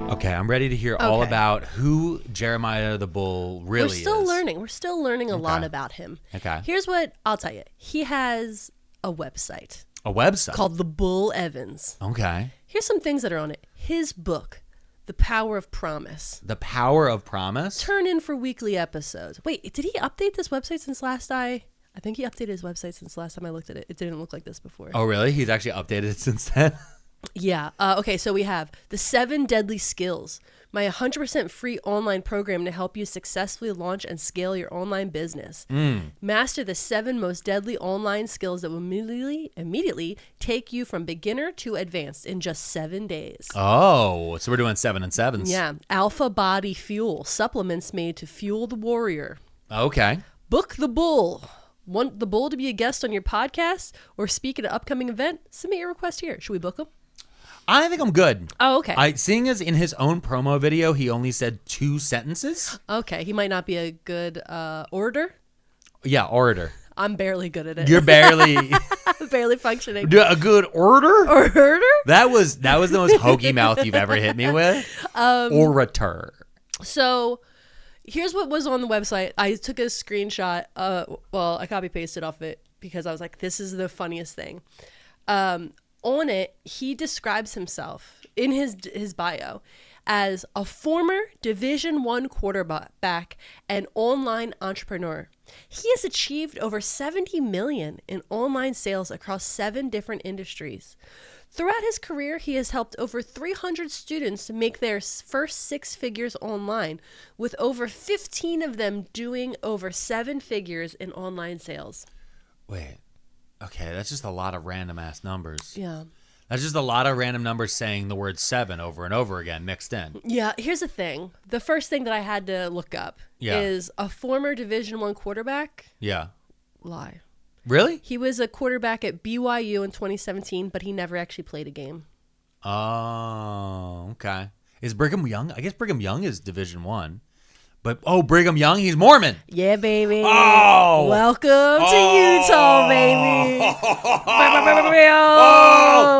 Okay, I'm ready to hear all about who Jeremiah the Bull really is. We're still learning. We're still learning a lot about him. Okay. Here's what I'll tell you. He has a website. A website? Called The Bull Evans. Okay. Here's some things that are on it. His book, The Power of Promise. The Power of Promise? Turn in for weekly episodes. Wait, did he update this website since last I think he updated his website since last time I looked at it. It didn't look like this before. Oh, really? He's actually updated it since then? Yeah. Okay, so we have The 7 Deadly Skills, my 100% free online program to help you successfully launch and scale your online business. Master the 7 most deadly online skills that will immediately take you from beginner to advanced in just 7 days. Oh, so we're doing 7 and 7s. Yeah. Alpha Body Fuel, supplements made to fuel the warrior. Okay. Book the Bull. Want the Bull to be a guest on your podcast or speak at an upcoming event? Submit your request here. Should we book him? I think I'm good. Oh, okay. Seeing as in his own promo video, he only said 2 sentences. Okay, he might not be a good orator. Yeah, orator. I'm barely good at it. You're barely barely functioning. A good orator? Orator? That was the most hokey mouth you've ever hit me with. Orator. So here's what was on the website. I took a screenshot. I copy pasted off of it because I was like, this is the funniest thing. On it, he describes himself in his bio as a former Division I quarterback and online entrepreneur. He has achieved over $70 million in online sales across 7 different industries. Throughout his career, he has helped over 300 students to make their first 6 figures online, with over 15 of them doing over 7 figures in online sales. Wait. Okay, that's just a lot of random ass numbers. Yeah. That's just a lot of random numbers saying the word 7 over and over again mixed in. Yeah, here's the thing. The first thing that I had to look up is a former Division I quarterback. Yeah. Lie. Really? He was a quarterback at BYU in 2017, but he never actually played a game. Oh, okay. Is Brigham Young? I guess Brigham Young is Division I. But, Brigham Young, he's Mormon. Yeah, baby. Oh! Welcome to Utah, baby.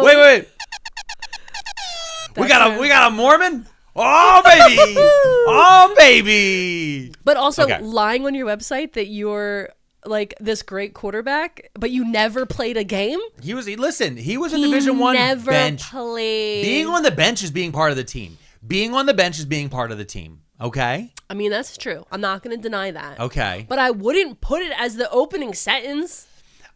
Wait. We got a Mormon? Oh, baby. Oh, baby. But also lying on your website that you're like this great quarterback, but you never played a game? He was in Division I never bench. Played. Being on the bench is being part of the team. Being on the bench is being part of the team. Okay? I mean, that's true. I'm not going to deny that. Okay. But I wouldn't put it as the opening sentence.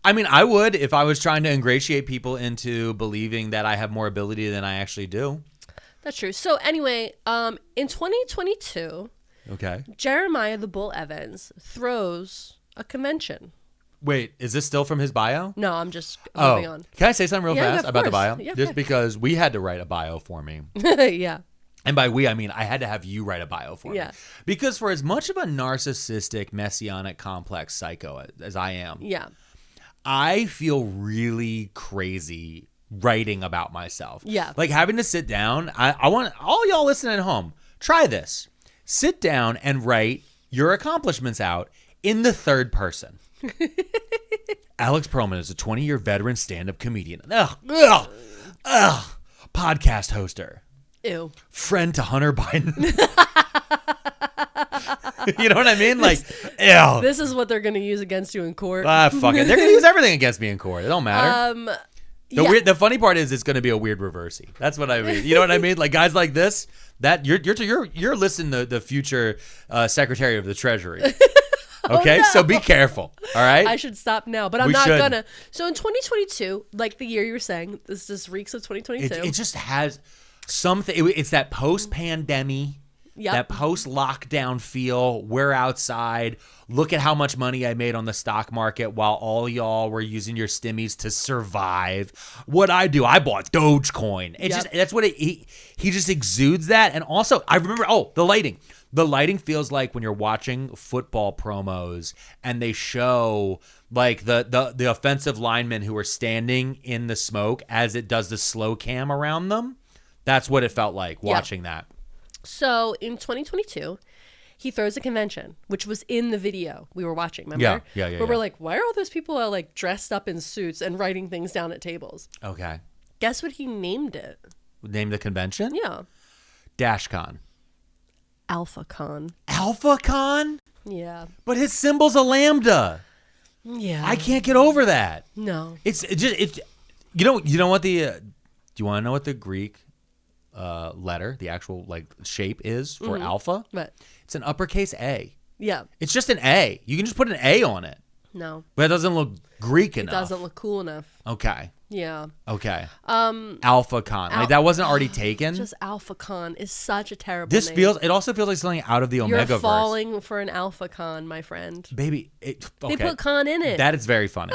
I mean, I would if I was trying to ingratiate people into believing that I have more ability than I actually do. That's true. So anyway, in 2022, Jeremiah the Bull Evans throws a convention. Wait, is this still from his bio? No, I'm just moving on. Can I say something real fast about the bio? Yeah, Just because we had to write a bio for me. Yeah. And by we, I mean I had to have you write a bio for Yeah. me. Because for as much of a narcissistic, messianic, complex psycho as I am, Yeah. I feel really crazy writing about myself. Yeah. Like having to sit down. I want all y'all listening at home, try this. Sit down and write your accomplishments out in the third person. Alex Pearlman is a 20-year veteran stand-up comedian. Podcast hoster. Ew. Friend to Hunter Biden. You know what I mean? Like, ew. This is what they're going to use against you in court. Fuck it. They're going to use everything against me in court. It don't matter. The funny part is it's going to be a weird reversey. That's what I mean. You know what I mean? Like guys like this, that you're listening to the future Secretary of the Treasury. Okay, no. So be careful. All right. I should stop now, but I'm not gonna. So in 2022, like the year you were saying, this just reeks of 2022. It just has something. It's that post-pandemic. Yep. That post-lockdown feel. We're outside. Look at how much money I made on the stock market while all y'all were using your stimmies to survive. What I do, I bought Dogecoin. It's just that's what he just exudes that. And also, I remember the lighting. The lighting feels like when you're watching football promos and they show like the offensive linemen who are standing in the smoke as it does the slow cam around them. That's what it felt like watching that. So in 2022, he throws a convention, which was in the video we were watching, remember? Yeah. Where we're like, why are all those people like dressed up in suits and writing things down at tables? Okay. Guess what he named it? Name the convention? Yeah. DashCon. AlphaCon. AlphaCon? Yeah. But his symbol's a lambda. Yeah. I can't get over that. No. It's you know what the do you want to know what the Greek letter, the actual like shape is for alpha? What? It's an uppercase A. Yeah. It's just an A. You can just put an A on it. No. But it doesn't look Greek enough. It doesn't look cool enough. Okay. Yeah. Okay. AlphaCon. Like that wasn't already taken. Just AlphaCon is such a terrible This name. it also feels like something out of the You're Omegaverse. falling for an AlphaCon, my friend. Baby, They put con in it. That is very funny.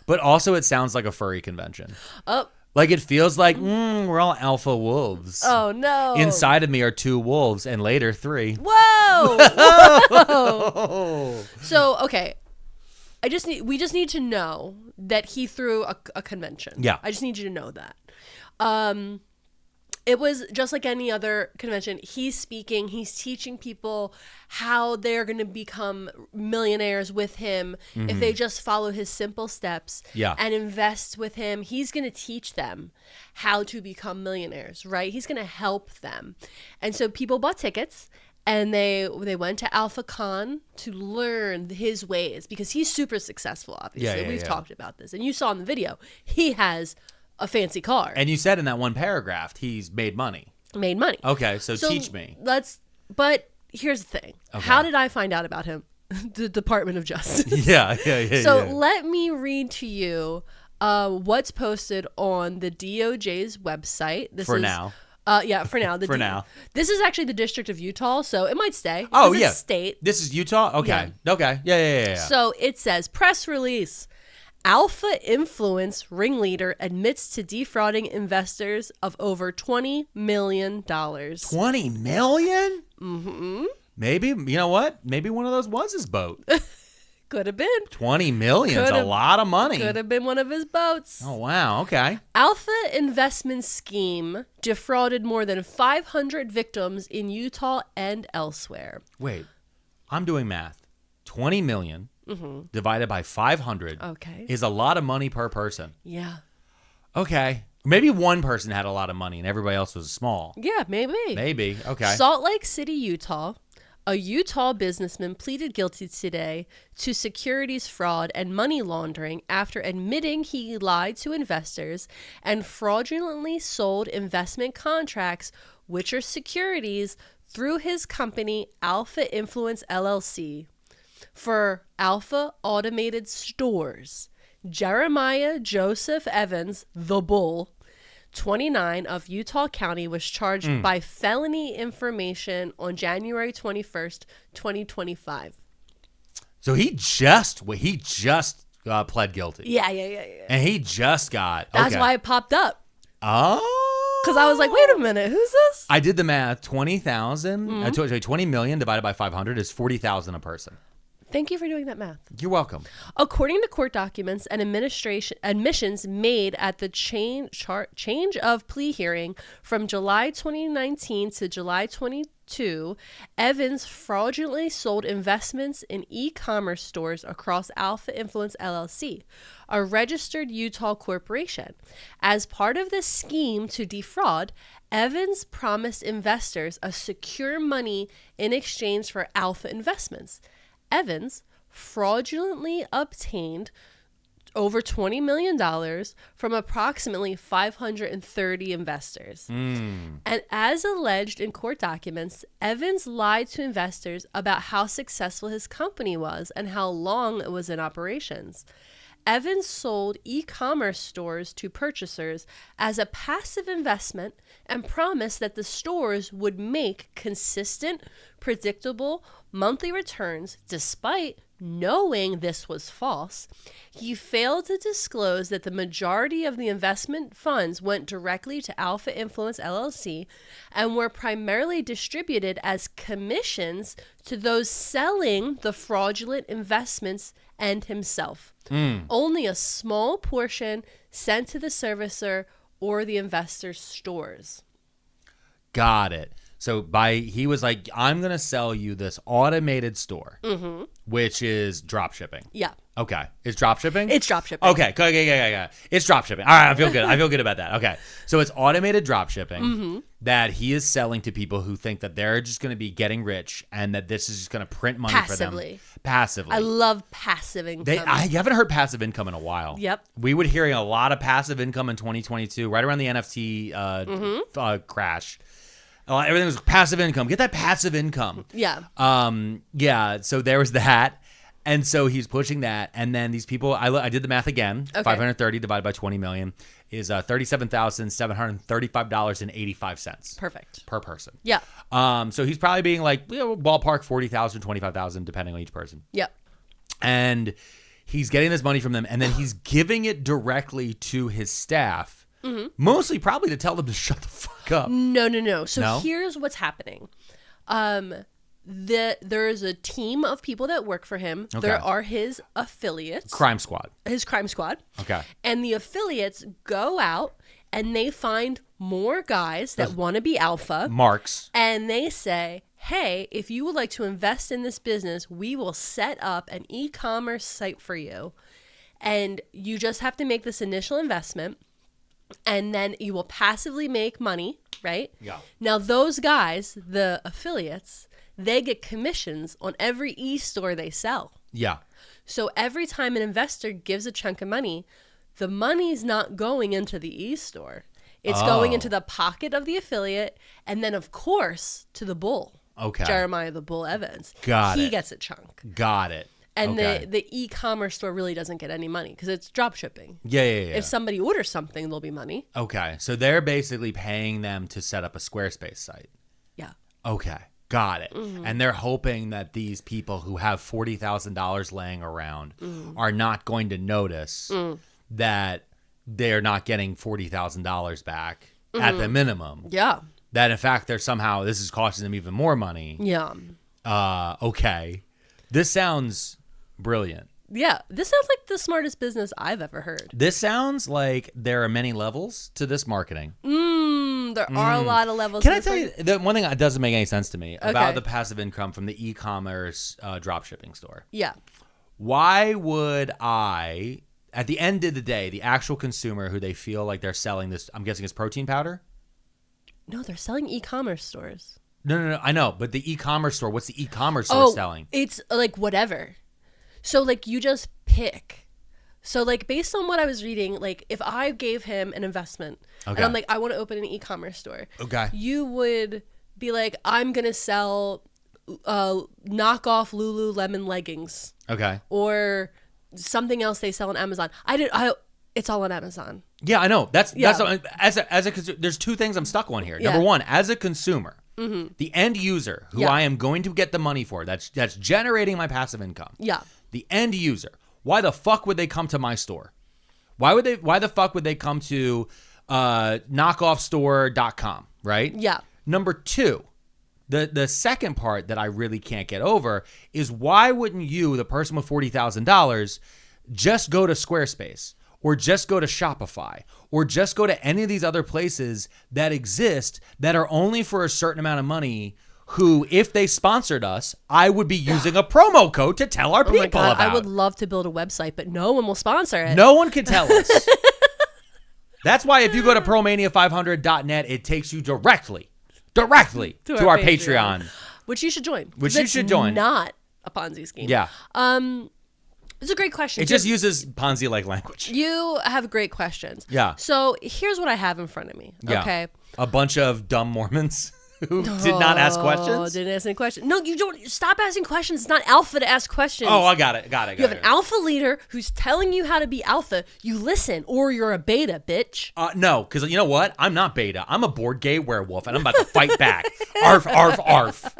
But also it sounds like a furry convention. Oh. Like it feels like we're all alpha wolves. Oh no. Inside of me are 2 wolves and later 3. Whoa. Whoa. So, okay. We just need to know that he threw a convention. Yeah. I just need you to know that. It was just like any other convention. He's speaking, he's teaching people how they're going to become millionaires with him if they just follow his simple steps and invest with him. He's going to teach them how to become millionaires, right? He's going to help them. And so people bought tickets. And they went to AlphaCon to learn his ways because he's super successful, obviously. We've talked about this. And you saw in the video, he has a fancy car. And you said in that one paragraph, he's made money. Made money. Okay, so teach me. But here's the thing. Okay. How did I find out about him? The Department of Justice. Yeah. So let me read to you what's posted on the DOJ's website. This is now. For now. For now. This is actually the District of Utah, so it might stay. Oh, This yeah. is state. This is Utah? Okay. Yeah. Okay. Yeah. So it says, press release. Alpha influence ringleader admits to defrauding investors of over $20 million. $20 million? Mm-hmm. Maybe, you know what? Maybe one of those was his boat. Could have been. $20 million is a lot of money. Could have been one of his boats. Oh, wow. Okay. Alpha investment scheme defrauded more than 500 victims in Utah and elsewhere. Wait, I'm doing math. 20 million divided by 500 is a lot of money per person. Yeah. Okay. Maybe one person had a lot of money and everybody else was small. Yeah, maybe. Maybe. Okay. Salt Lake City, Utah. A Utah businessman pleaded guilty today to securities fraud and money laundering after admitting he lied to investors and fraudulently sold investment contracts, which are securities, through his company Alpha Influence LLC. For Alpha Automated Stores, Jeremiah Joseph Evans, the Bull, 29 of Utah County, was charged by felony information on January 21st, 2025. So he just pled guilty. Yeah. And he just got. That's why it popped up. Oh. Because I was like, wait a minute, who's this? I did the math. 20,000, Mhm. 20 million divided by 500 is 40,000 a person. Thank you for doing that math. You're welcome. According to court documents and admissions made at the change of plea hearing from July 2019 to July 22, Evans fraudulently sold investments in e-commerce stores across Alpha Influence LLC, a registered Utah corporation. As part of this scheme to defraud, Evans promised investors a secure money in exchange for Alpha investments. Evans fraudulently obtained over $20 million from approximately 530 investors. And as alleged in court documents, Evans lied to investors about how successful his company was and how long it was in operations. Evans sold e-commerce stores to purchasers as a passive investment and promised that the stores would make consistent, predictable monthly returns despite knowing this was false. He failed to disclose that the majority of the investment funds went directly to Alpha Influence LLC and were primarily distributed as commissions to those selling the fraudulent investments and himself. Only a small portion sent to the servicer or the investor's stores. Got it. So he was like, I'm going to sell you this automated store, which is drop shipping. Yeah. Okay. It's drop shipping? It's drop shipping. Okay. Okay. It's drop shipping. All right. I feel good. I feel good about that. Okay. So it's automated drop shipping that he is selling to people who think that they're just going to be getting rich and that this is just going to print money for them. Passively. I love passive income. I haven't heard passive income in a while. Yep. We were hearing a lot of passive income in 2022, right around the NFT crash. Everything was passive income. Get that passive income. Yeah. Yeah. So there was that. And so he's pushing that. And then these people, I did the math again. Okay. 530 divided by 20 million is $37,735.85. Perfect. Per person. Yeah. So he's probably being like, ballpark 40,000, 25,000, depending on each person. Yep. And he's getting this money from them. And then he's giving it directly to his staff. Mostly probably to tell them to shut the fuck up. No. So here's what's happening. There is a team of people that work for him. Okay. There are his affiliates. Crime squad. His crime squad. Okay. And the affiliates go out and they find more guys that want to be alpha. Marks. And they say, hey, if you would like to invest in this business, we will set up an e-commerce site for you. And you just have to make this initial investment. And then you will passively make money, right? Yeah. Now, those guys, the affiliates, they get commissions on every e-store they sell. Yeah. So every time an investor gives a chunk of money, the money's not going into the e-store. It's going into the pocket of the affiliate and then, of course, to the bull. Okay. Jeremiah the Bull Evans. Got it. He gets a chunk. Got it. And okay. the e-commerce store really doesn't get any money because it's drop shipping. Yeah. If somebody orders something, there'll be money. Okay. So they're basically paying them to set up a Squarespace site. Yeah. Okay. Got it. And they're hoping that these people who have $40,000 laying around are not going to notice that they're not getting $40,000 back at the minimum. Yeah. That in fact, this is costing them even more money. Yeah. Okay. This sounds brilliant. Yeah. This sounds like the smartest business I've ever heard. This sounds like there are many levels to this marketing. There are a lot of levels. Can I tell you, the one thing that doesn't make any sense to me about Okay. the passive income from the e-commerce dropshipping store? Yeah. Why would I, at the end of the day, the actual consumer who they feel like they're selling this, I'm guessing it's protein powder? No, they're selling e-commerce stores. No, I know. But the e-commerce store, what's the e-commerce store selling? It's like whatever. So like you just pick. So like based on what I was reading, like if I gave him an investment and I'm like, I want to open an e-commerce store. Okay. You would be like, I'm going to sell knockoff Lululemon leggings. Okay. Or something else they sell on Amazon. It's all on Amazon. Yeah, I know. That's as a consumer, there's two things I'm stuck on here. Yeah. Number one, as a consumer, the end user who I am going to get the money for, that's generating my passive income. Yeah. The end user. Why the fuck would they come to my store? Why the fuck would they come to knockoffstore.com, right? Yeah. Number 2, the second part that I really can't get over is why wouldn't you, the person with $40,000, just go to Squarespace or just go to Shopify or just go to any of these other places that exist that are only for a certain amount of money, who, if they sponsored us, I would be using a promo code to tell our people about. I would love to build a website, but no one will sponsor it. No one can tell us. That's why if you go to pearlmania500.net, it takes you directly to our Patreon. Which you should join. Which you should join. Not a Ponzi scheme. Yeah. It's a great question. It just uses Ponzi-like language. You have great questions. Yeah. So here's what I have in front of me. Yeah. Okay. A bunch of dumb Mormons who did not ask questions. Didn't ask any questions. No, you don't. Stop asking questions. It's not alpha to ask questions. Oh, I got it. You have an alpha leader who's telling you how to be alpha. You listen, or you're a beta, bitch. No, because you know what? I'm not beta. I'm a board gay werewolf, and I'm about to fight back. Arf, arf, arf.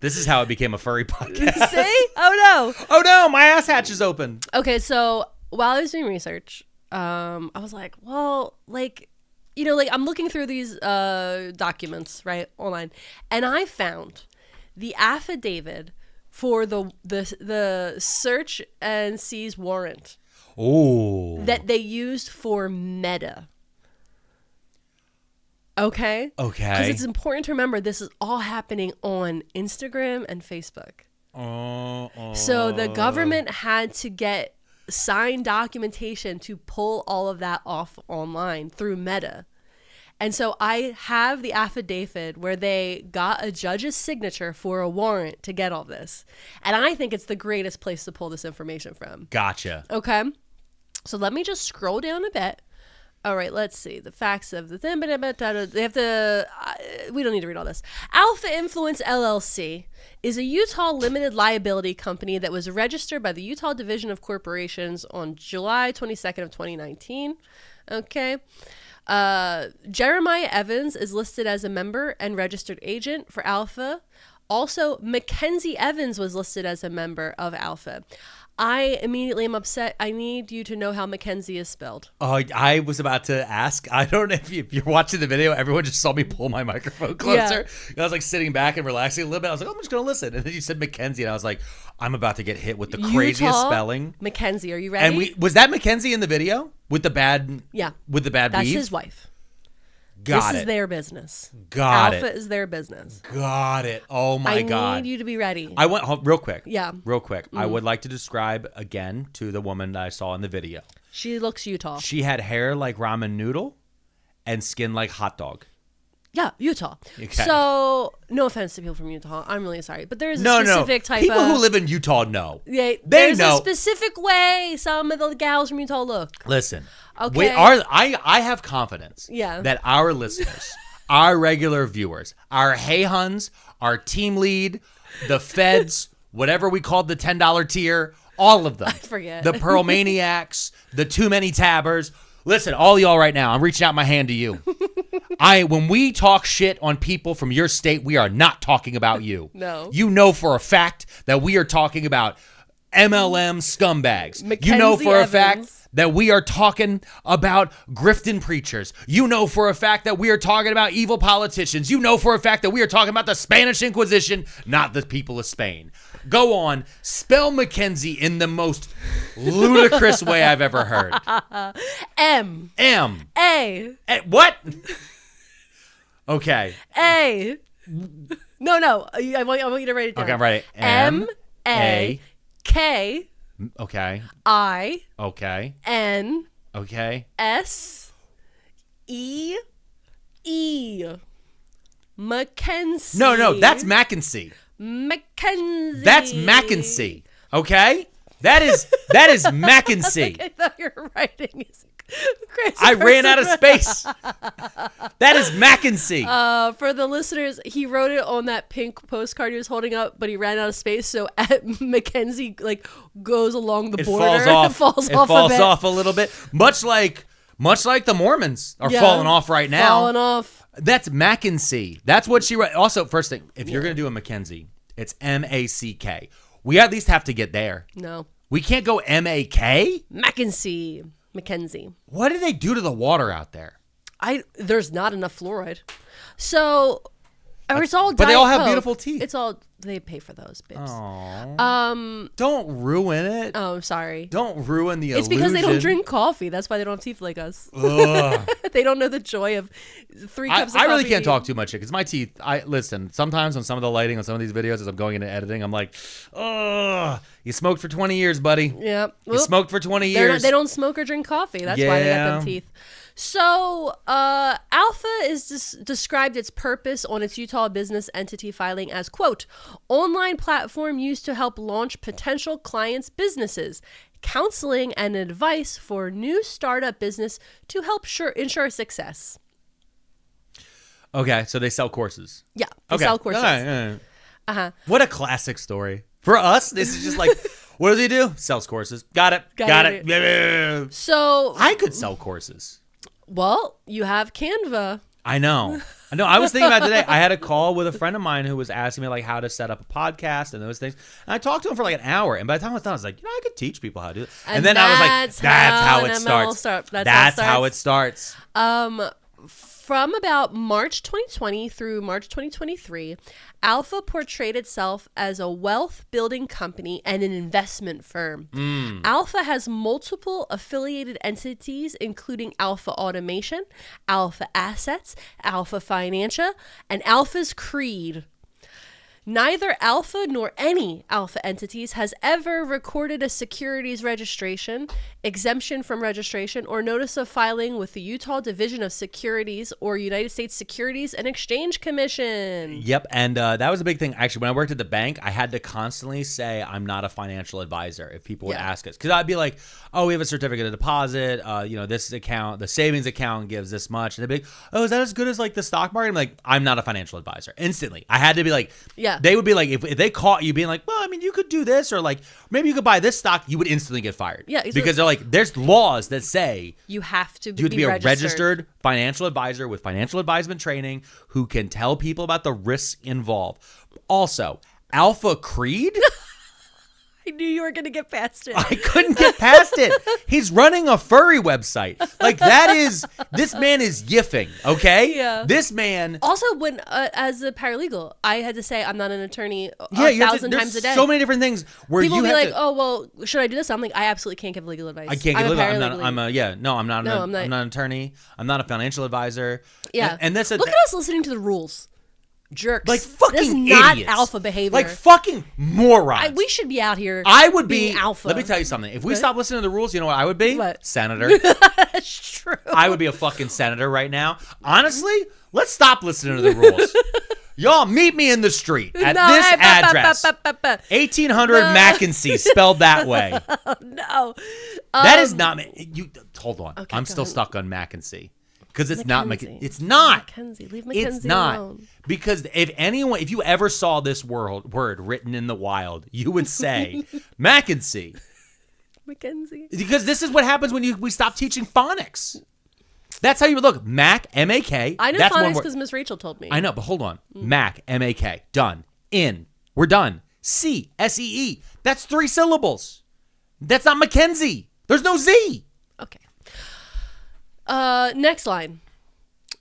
This is how it became a furry podcast. See? Oh, no. Oh, no. My ass hatch is open. Okay, so while I was doing research, I was like, well, like, you know, like I'm looking through these documents, right, online, and I found the affidavit for the search and seize warrant. Oh. That they used for Meta. Okay? Okay. Because it's important to remember this is all happening on Instagram and Facebook. So the government had to get signed documentation to pull all of that off online through Meta. And so I have the affidavit where they got a judge's signature for a warrant to get all this. And I think it's the greatest place to pull this information from. Gotcha. Okay. So let me just scroll down a bit. All right, let's see. The facts of the thing. They have to. We don't need to read all this. Alpha Influence LLC is a Utah limited liability company that was registered by the Utah Division of Corporations on July 22nd of 2019. Okay. Jeremiah Evans is listed as a member and registered agent for Alpha. Also, Mackenzie Evans was listed as a member of Alpha. I immediately am upset. I need you to know how Mackenzie is spelled. Oh, I was about to ask. I don't know if you're watching the video. Everyone just saw me pull my microphone closer. Yeah. I was like sitting back and relaxing a little bit. I was like, oh, I'm just going to listen. And then you said Mackenzie, and I was like, I'm about to get hit with the craziest Utah, spelling. Mackenzie, are you ready? And was that Mackenzie in the video with the bad? Yeah. With the bad That's weave? his wife. Got this it. is their business. Got Alpha it. is their business. Got it. Oh my God. I need you to be ready. I went real quick. Yeah. Real quick. I would like to describe again to the woman that I saw in the video. She looks Utah. She had hair like ramen noodle and skin like hot dog. Yeah, Utah. Okay. So, no offense to people from Utah. I'm really sorry. But there is a specific type people of... who live in Utah know. Yeah, they there's know. a specific way some of the gals from Utah look. Listen. Okay. I have confidence Yeah. that our listeners, our regular viewers, our hey huns, our team lead, the feds, whatever we called the $10 tier, all of them. I forget. The Pearl Maniacs, the Too Many Tabbers. Listen, all y'all right now, I'm reaching out my hand to you. When we talk shit on people from your state, we are not talking about you. No. You know for a fact that we are talking about MLM scumbags. Mackenzie You know for a Evans. fact that we are talking about grifting preachers. You know for a fact that we are talking about evil politicians. You know for a fact that we are talking about the Spanish Inquisition, not the people of Spain. Go on, spell Mackenzie in the most ludicrous way I've ever heard. M. A. What? Okay. A. No. I want you to write it down. Okay, I'm ready. M-A-K. Okay. I. Okay. N. Okay. S-E. Mackenzie. No, that's Mackenzie. Mackenzie. That's Mackenzie. Okay? That is Mackenzie. I thought your writing is crazy. I ran out of space. That is Mackenzie. For the listeners, he wrote it on that pink postcard he was holding up, but he ran out of space. So at Mackenzie goes along the border. It falls off a little bit. Much like the Mormons are falling off right now. Falling off. That's Mackenzie. That's what she wrote. Also, first thing, if you're going to do a Mackenzie, it's M-A-C-K. We at least have to get there. No. We can't go M-A-K? Mackenzie. What did they do to the water out there? There's not enough fluoride. So, or it's all. But they all have Coke. beautiful teeth. It's all they pay for those, babes. Don't ruin it. Oh, I'm sorry. Don't ruin the illusion. It's because they don't drink coffee. That's why they don't have teeth like us. They don't know the joy of 3 cups of coffee. I really can't talk too much because my teeth. Listen. Sometimes on some of the lighting on some of these videos, as I'm going into editing, I'm like, "Ugh, you smoked for 20 years, buddy. Yeah, you smoked for 20 years. They don't smoke or drink coffee. That's why they got them teeth." So, Alpha is described its purpose on its Utah business entity filing as, quote, online platform used to help launch potential clients' businesses, counseling and advice for new startup business to help ensure success. Okay, so they sell courses. Yeah, they sell courses. All right. Uh-huh. What a classic story. For us, this is just like, what does he do? Sells courses. Got it. Got it. So I could sell courses. Well, you have Canva. I know. I was thinking about today. I had a call with a friend of mine who was asking me like how to set up a podcast and those things. And I talked to him for like an hour. And by the time I was done, I was like, I could teach people how to do it. And then I was like, that's how it starts. That's how it starts. From about March 2020 through March 2023, Alpha portrayed itself as a wealth-building company and an investment firm. Alpha has multiple affiliated entities, including Alpha Automation, Alpha Assets, Alpha Financial, and Alpha's Creed. Neither Alpha nor any Alpha entities has ever recorded a securities registration, exemption from registration, or notice of filing with the Utah Division of Securities or United States Securities and Exchange Commission. Yep, and that was a big thing. Actually, when I worked at the bank, I had to constantly say I'm not a financial advisor if people would ask us. Because I'd be like, oh, we have a certificate of deposit. This account, the savings account gives this much. And they'd be like, oh, is that as good as like the stock market? I'm like, I'm not a financial advisor. Instantly. I had to be like, they would be like, if they caught you being like, well, I mean, you could do this, or like, maybe you could buy this stock, you would instantly get fired. Yeah, because they're like, there's laws that say you have to be a registered financial advisor with financial advisement training who can tell people about the risks involved. Also, Alpha Creed? I knew you were going to get past it. I couldn't get past it. He's running a furry website. Like this man is yiffing, okay? Yeah. This man. Also, when as a paralegal, I had to say I'm not an attorney 1,000 times a day. So many different things where people you be have like, to, oh, well, should I do this? I'm like, I absolutely can't give legal advice. I can't give legal advice. I'm not I'm not an attorney. I'm not a financial advisor. Yeah. And that's look at us listening to the rules. Jerks. Like fucking this is not idiots. Alpha behavior. Like fucking morons. We should be out here. I would be alpha. Let me tell you something. If we stopped listening to the rules, you know what I would be? What? Senator. That's true. I would be a fucking senator right now. Honestly, let's stop listening to the rules. Y'all meet me in the street at this address. 1800 Mackenzie, spelled that way. No. That is not you. Hold on. Okay, I'm still stuck on Mackenzie. Because it's Mackenzie. not. It's not. Mackenzie. Leave Mackenzie it's not. alone. Because if you ever saw this word written in the wild, you would say Mackenzie. Mackenzie. Because this is what happens when we stop teaching phonics. That's how you would look. Mac, M-A-K. I know that's phonics because Miss Rachel told me. I know, but hold on. Mac, M-A-K. Done. In. We're done. C, S-E-E. That's 3 syllables. That's not Mackenzie. There's no Z. Okay. Next line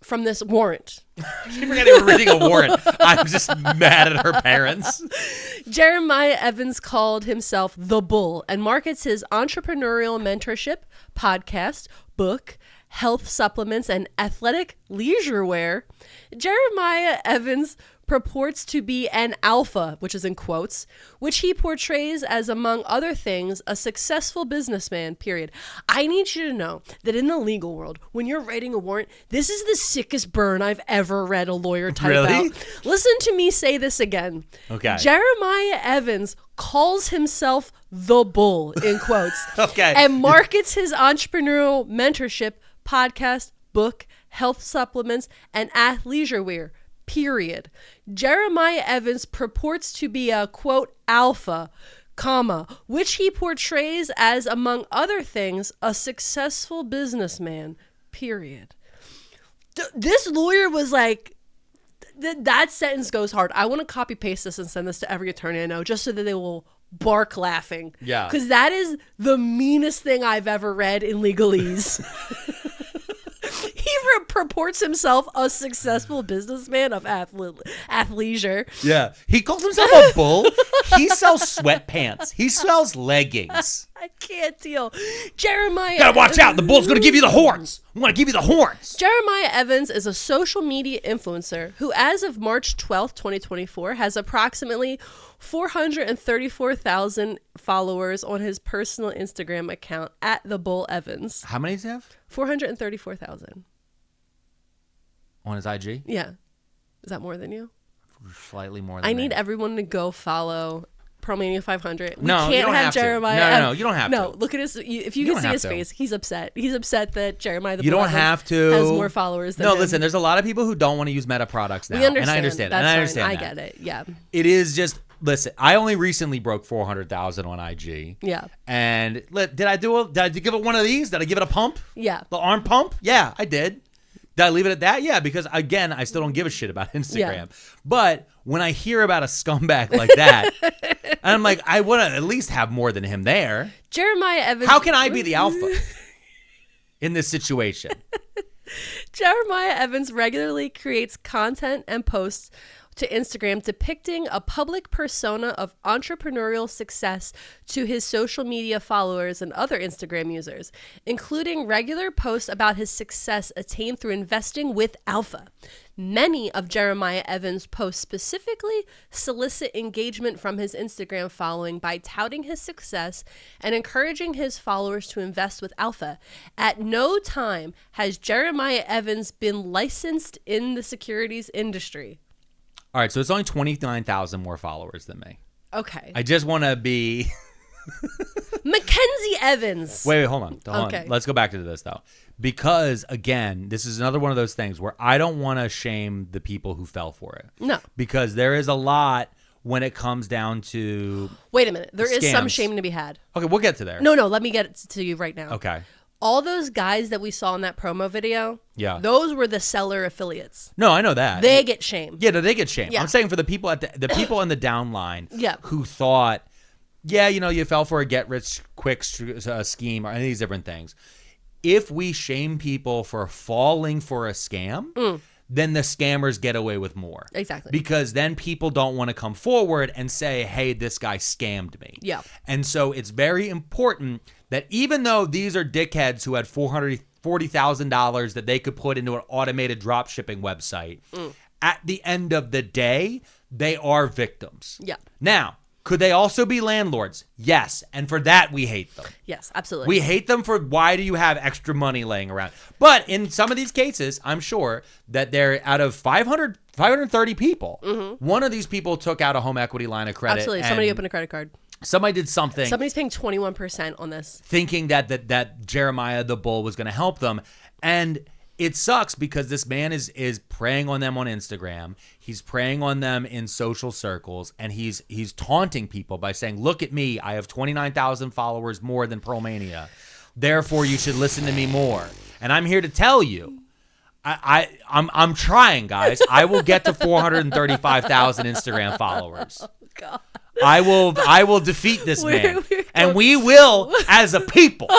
from this warrant. She forgot they were reading a warrant. I'm just mad at her parents. Jeremiah Evans called himself the Bull and markets his entrepreneurial mentorship, podcast, book, health supplements, and athletic leisure wear. Jeremiah Evans purports to be an alpha, which is in quotes, which he portrays as, among other things, a successful businessman, period. I need you to know that in the legal world, when you're writing a warrant, this is the sickest burn I've ever read a lawyer type out. Listen to me say this again. Okay. Jeremiah Evans calls himself the Bull, in quotes, okay, and markets his entrepreneurial mentorship, podcast, book, health supplements, and athleisure wear, period. Jeremiah Evans purports to be a, quote, alpha, comma, which he portrays as, among other things, a successful businessman, period. This lawyer was like, that sentence goes hard. I want to copy paste this and send this to every attorney I know just so that they will bark laughing. Yeah. Because that is the meanest thing I've ever read in legalese. He purports himself a successful businessman of athleisure. Yeah. He calls himself a bull. He sells sweatpants. He sells leggings. I can't deal. Jeremiah. Gotta watch out. The bull's gonna give you the horns. I'm gonna give you the horns. Jeremiah Evans is a social media influencer who, as of March 12th, 2024, has approximately 434,000 followers on his personal Instagram account at The Bull Evans. How many does he have? 434,000. On his IG? Yeah. Is that more than you? Slightly more than I need everyone to go follow Pearlmania 500. We No, you can't don't have have to. Jeremiah. No, you don't have to. No, look at his. If you You can don't see have his to. face, he's upset. He's upset that Jeremiah the You Bull don't Evans have to. has more followers than No, him. listen, there's a lot of people who don't want to use Meta products now. We understand. And I understand. That's and I fine. understand I that. get it. Yeah. It is just, listen, I only recently broke 400,000 on IG. Yeah. And did I give it one of these? Did I give it a pump? Yeah. The arm pump? Yeah, I did. Did I leave it at that? Yeah, because again, I still don't give a shit about Instagram. Yeah. But when I hear about a scumbag like that, I'm like, I want to at least have more than him there. Jeremiah Evans. How can I be the alpha in this situation? Jeremiah Evans regularly creates content and posts to Instagram depicting a public persona of entrepreneurial success to his social media followers and other Instagram users, including regular posts about his success attained through investing with Alpha. Many of Jeremiah Evans' posts specifically solicit engagement from his Instagram following by touting his success and encouraging his followers to invest with Alpha. At no time has Jeremiah Evans been licensed in the securities industry. All right, so it's only 29,000 more followers than me. Okay. I just want to be... Mackenzie Evans. Wait, hold on. Okay. Let's go back to this, though. Because, again, this is another one of those things where I don't want to shame the people who fell for it. No. Because there is a lot when it comes down to Wait a minute. There is some scams. shame to be had. Okay, we'll get to there. No, let me get it to you right now. Okay. All those guys that we saw in that promo video, Yeah. those were the seller affiliates. No, I know that. They get shamed. Yeah, no, they get shamed. Yeah. I'm saying for the people at the people in the downline Yeah. who thought, yeah, you fell for a get-rich-quick scheme or any of these different things. If we shame people for falling for a scam, then the scammers get away with more. Exactly. Because then people don't want to come forward and say, hey, this guy scammed me. Yeah. And so it's very important that even though these are dickheads who had $440,000 that they could put into an automated drop shipping website, at the end of the day, they are victims. Yeah. Now, could they also be landlords? Yes. And for that, we hate them. Yes, absolutely. We hate them for why do you have extra money laying around? But in some of these cases, I'm sure that they're out of 530 people. One of these people took out a home equity line of credit. Absolutely. Somebody opened a credit card. Somebody did something. Somebody's paying 21% on this. Thinking that Jeremiah the Bull was going to help them. And it sucks because this man is preying on them on Instagram. He's preying on them in social circles, and he's taunting people by saying, "Look at me, I have 29,000 followers more than Pearlmania. Therefore, you should listen to me more." And I'm here to tell you, I'm trying, guys. I will get to 435,000 Instagram followers. Oh God. I will defeat this man, and we will, as a people,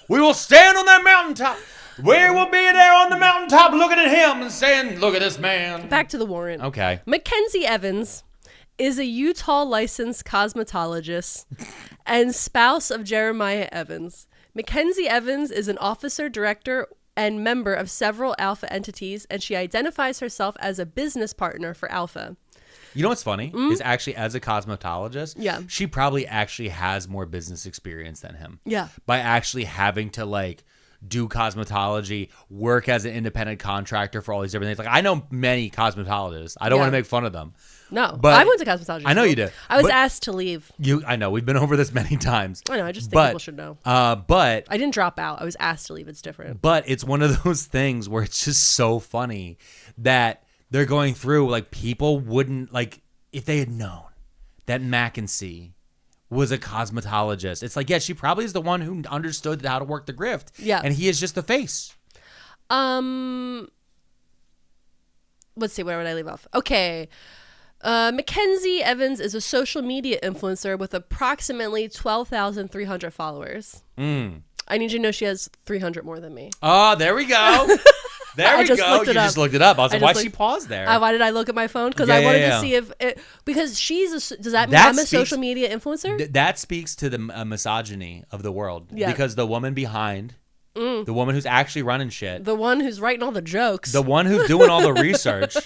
we will stand on that mountaintop. We will be there on the mountaintop looking at him and saying, look at this man. Back to the warrant. Okay. Mackenzie Evans is a Utah licensed cosmetologist and spouse of Jeremiah Evans. Mackenzie Evans is an officer, director, and member of several Alpha entities, and she identifies herself as a business partner for Alpha. You know what's funny is actually as a cosmetologist, Yeah. she probably actually has more business experience than him. Yeah. By actually having to do cosmetology, work as an independent contractor for all these different things. Like I know many cosmetologists. I don't want to make fun of them. No, but I went to cosmetology. I know school. you did. I was But asked to leave. I know we've been over this many times. I know. I just think people should know. But I didn't drop out. I was asked to leave. It's different. But it's one of those things where it's just so funny that they're going through people wouldn't if they had known that Mackenzie was a cosmetologist. It's yeah, she probably is the one who understood how to work the grift. Yeah. And he is just the face. Let's see, where would I leave off? Okay. Mackenzie Evans is a social media influencer with approximately 12,300 followers. I need you to know she has 300 more than me. Oh, there we go. There we just go. Looked it You up. just looked it up. I was like, why'd she looked- pause there? Why did I look at my phone? Because Yeah, I wanted yeah, to yeah. see if it, because does that mean That I'm a speaks- social media influencer? That speaks to the misogyny of the world. Yeah. Because the woman behind, the woman who's actually running shit, The one who's writing all the jokes. the one who's doing all the research.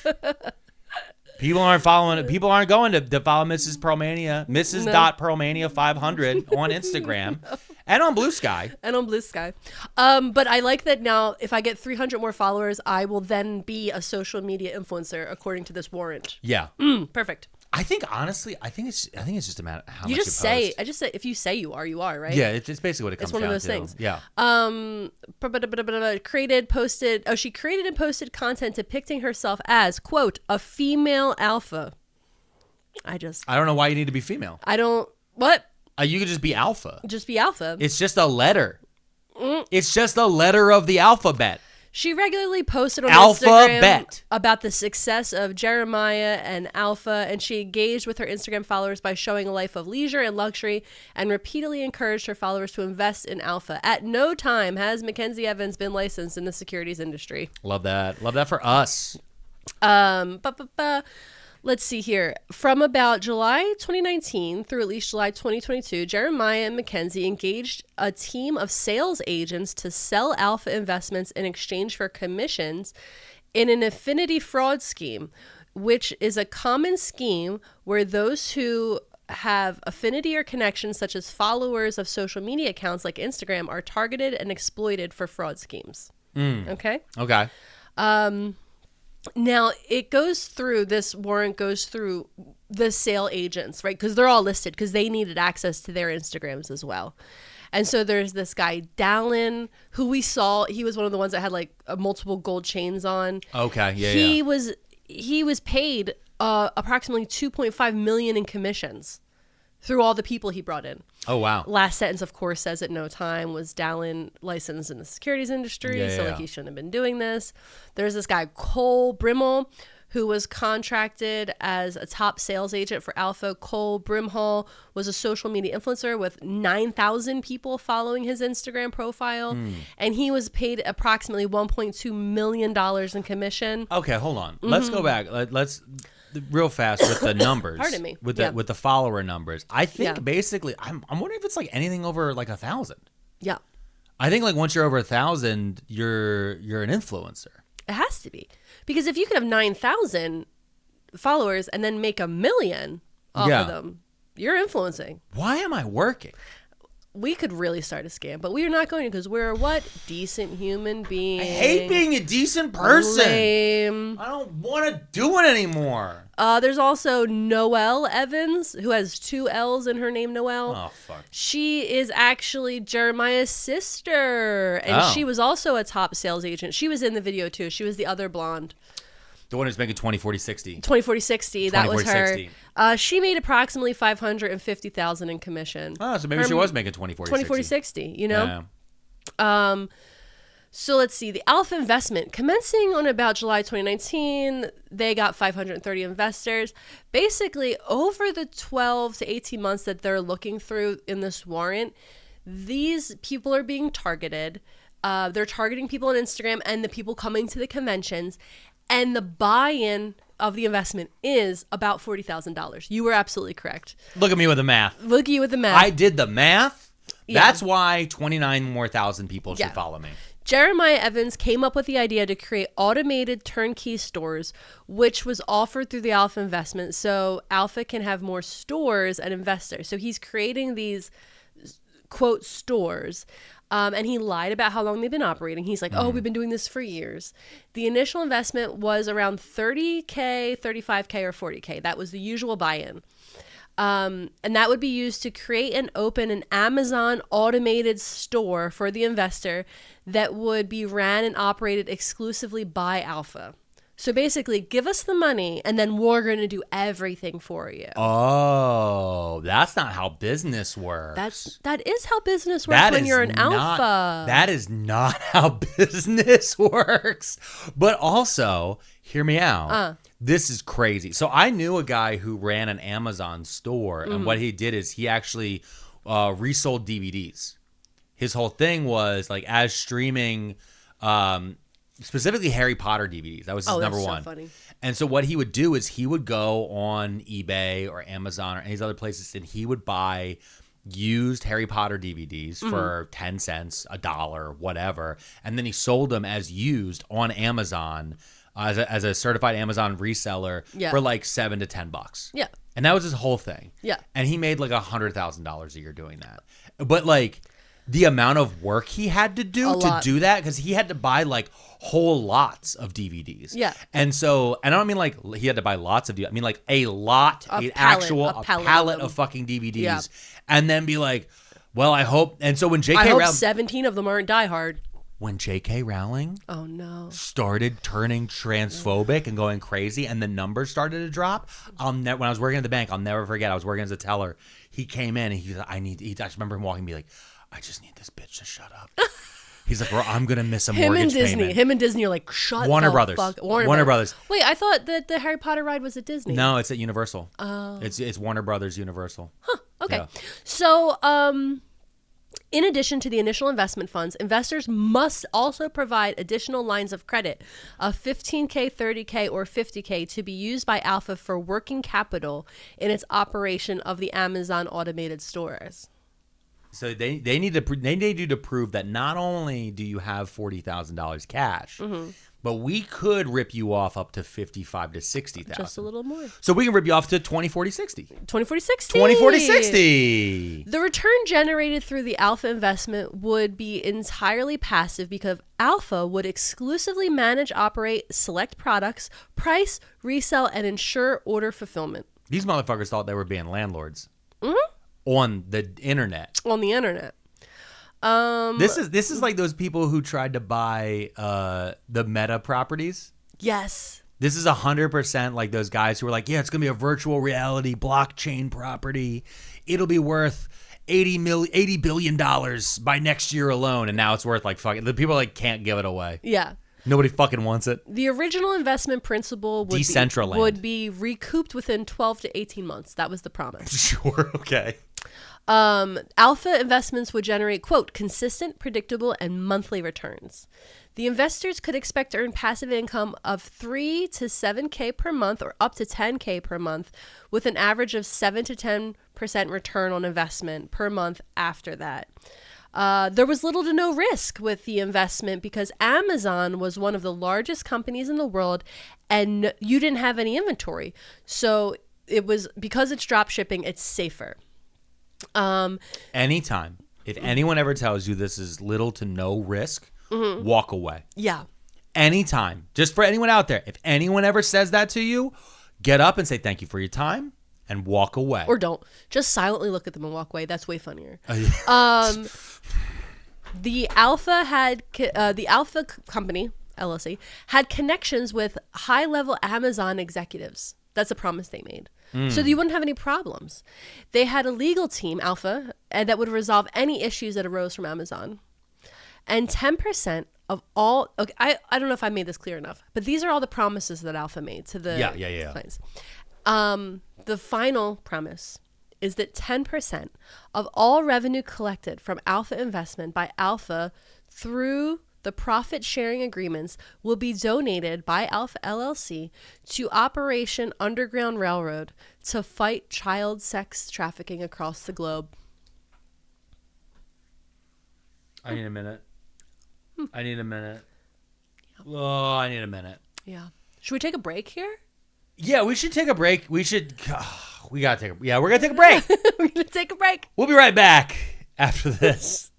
People aren't following it. People aren't going to follow Mrs. Pearlmania, Mrs. No. Pearlmania 500 on Instagram and on Blue Sky. And on Blue Sky. But I like that now if I get 300 more followers, I will then be a social media influencer according to this warrant. Yeah. Perfect. I think honestly, I think it's just a matter of how You much just you say, post. I just say, if you say you are, right? Yeah, it's basically what it comes It's one down of those to. things. Yeah. She created and posted content depicting herself as, quote, a female alpha. I don't know why you need to be female. What? You could just be alpha. Just be alpha. It's just a letter. It's just a letter of the alphabet. She regularly posted on Alphabet. Instagram about the success of Jeremiah and Alpha, and she engaged with her Instagram followers by showing a life of leisure and luxury and repeatedly encouraged her followers to invest in Alpha. At no time has Mackenzie Evans been licensed in the securities industry. Love that. Love that for us. Let's see here. From about July 2019 through at least July 2022, Jeremiah and Mackenzie engaged a team of sales agents to sell Alpha investments in exchange for commissions in an affinity fraud scheme, which is a common scheme where those who have affinity or connections, such as followers of social media accounts like Instagram, are targeted and exploited for fraud schemes. Okay? Okay. Now, this warrant goes through the sale agents, right? Because they're all listed because they needed access to their Instagrams as well. And so there's this guy, Dallin, who we saw. He was one of the ones that had like multiple gold chains on. Okay, yeah, He was paid approximately $2.5 million in commissions through all the people he brought in. Oh, wow. Last sentence, of course, says at no time was Dallin licensed in the securities industry, so like he shouldn't have been doing this. There's this guy, Cole Brimhall, who was contracted as a top sales agent for Alpha. Cole Brimhall was a social media influencer with 9,000 people following his Instagram profile, and he was paid approximately $1.2 million in commission. Okay, hold on. Let's go back. Let's real fast with the numbers. Pardon me. With Yeah. the follower numbers. I think Yeah. basically, I'm wondering if it's like anything over like 1,000. Yeah. I think like once you're over 1,000, you're an influencer. It has to be. Because if you could have 9,000 followers and then make $1 million off of them, you're influencing. Why am I working? We could really start a scam, but we are not going to because we're what? Decent human beings. I hate being a decent person. Lame. I don't want to do it anymore. There's also Noelle Evans, who has 2 L's in her name, Noelle. Oh, fuck. She is actually Jeremiah's sister, and she was also a top sales agent. She was in the video, too. She was the other blonde. The one who's making 20, 40, 60. 20, 40, 60. That was 40, her. 60. She made approximately $550,000 in commission. Oh, so maybe she was making 20, 40, 20, 40, 60, you know? Yeah. So let's see. The Alpha investment, commencing on about July 2019, they got 530 investors. Basically, over the 12 to 18 months that they're looking through in this warrant, these people are being targeted. They're targeting people on Instagram and the people coming to the conventions. And the buy-in of the investment is about $40,000. You were absolutely correct. Look at me with the math. Look at you with the math. I did the math. Yeah. That's why 29 more thousand people should follow me. Jeremiah Evans came up with the idea to create automated turnkey stores, which was offered through the Alpha investment. So Alpha can have more stores and investors. So he's creating these, quote, stores. And he lied about how long they've been operating. He's like, oh, we've been doing this for years. The initial investment was around $30K, $35K, or $40K. That was the usual buy-in. And that would be used to create and open an Amazon automated store for the investor that would be ran and operated exclusively by Alpha. So basically, give us the money, and then we're going to do everything for you. Oh, that's not how business works. That is how business works when you're an alpha. That is not how business works. But also, hear me out. This is crazy. So I knew a guy who ran an Amazon store, and what he did is he actually resold DVDs. His whole thing was like as streaming specifically Harry Potter DVDs. That was his number one. So funny. And so what he would do is he would go on eBay or Amazon or any of these other places, and he would buy used Harry Potter DVDs for 10 cents, $1, whatever. And then he sold them as used on Amazon as a certified Amazon reseller for like $7 to $10. Yeah. And that was his whole thing. Yeah. And he made like $100,000 a year doing that. But like the amount of work he had to do do that, because he had to buy like whole lots of DVDs. Yeah. And so, and I don't mean like he had to buy lots of DVDs. I mean like a lot, A pallet of fucking DVDs. Yeah. And then be like, well, I hope. And so when J.K. Rowling, 17 of them aren't Die Hard. When J.K. Rowling started turning transphobic and going crazy, and the numbers started to drop, when I was working at the bank, I'll never forget. I was working as a teller. He came in and he was like, I just remember him walking and be like, I just need this bitch to shut up. He's like, I'm gonna miss a mortgage payment. Him and Disney are like, shut Warner the Brothers. fuck. Warner Brothers. Wait, I thought that the Harry Potter ride was at Disney. No, it's at Universal. Oh. It's Warner Brothers Universal. Huh. Okay. Yeah. So, in addition to the initial investment funds, investors must also provide additional lines of credit of $15K, $30K, or $50K to be used by Alpha for working capital in its operation of the Amazon automated stores. So they need you to prove that not only do you have $40,000 cash, but we could rip you off up to $55,000 to $60,000. Just a little more. So we can rip you off to 20, 40, 60. 20, 40, 60. 20, 40, 60. The return generated through the Alpha investment would be entirely passive because Alpha would exclusively manage, operate, select products, price, resell, and ensure order fulfillment. These motherfuckers thought they were being landlords. On the internet. On the internet. This is like those people who tried to buy the Meta properties. Yes. This is 100% like those guys who were like, yeah, it's gonna be a virtual reality blockchain property. It'll be worth $80 billion by next year alone, and now it's worth like fucking. The people like can't give it away. Yeah. Nobody fucking wants it. The original investment principal would be recouped within 12 to 18 months. That was the promise. Sure. Okay. Alpha investments would generate, quote, consistent, predictable, and monthly returns. The investors could expect to earn passive income of 3 to 7K per month or up to 10K per month, with an average of 7 to 10% return on investment per month after that. There was little to no risk with the investment because Amazon was one of the largest companies in the world and you didn't have any inventory. So it was, because it's drop shipping, it's safer. Anytime, if anyone ever tells you this is little to no risk, walk away. Yeah. Anytime. Just for anyone out there, if anyone ever says that to you, get up and say thank you for your time and walk away. Or don't. Just silently look at them and walk away. That's way funnier. The Alpha Company, LLC, had connections with high-level Amazon executives. That's a promise they made. So you wouldn't have any problems. They had a legal team, Alpha, that would resolve any issues that arose from Amazon. And 10% of all... Okay, I don't know if I made this clear enough, but these are all the promises that Alpha made to the clients. The final promise is that 10% of all revenue collected from Alpha investment by Alpha through the profit sharing agreements will be donated by Alpha LLC to Operation Underground Railroad to fight child sex trafficking across the globe. I need a minute. I need a minute. Oh, I need a minute. Yeah. Should we take a break here? Yeah, we should take a break. We should... we gotta take a... Yeah, we're gonna take a break. We're gonna take a break. We'll be right back after this.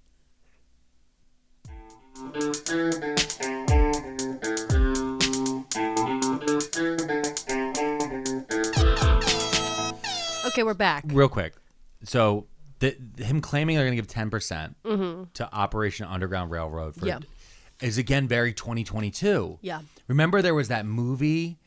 Okay, we're back. Real quick. So, him claiming they're going to give 10% to Operation Underground Railroad is again very 2022. Yeah. Remember there was that movie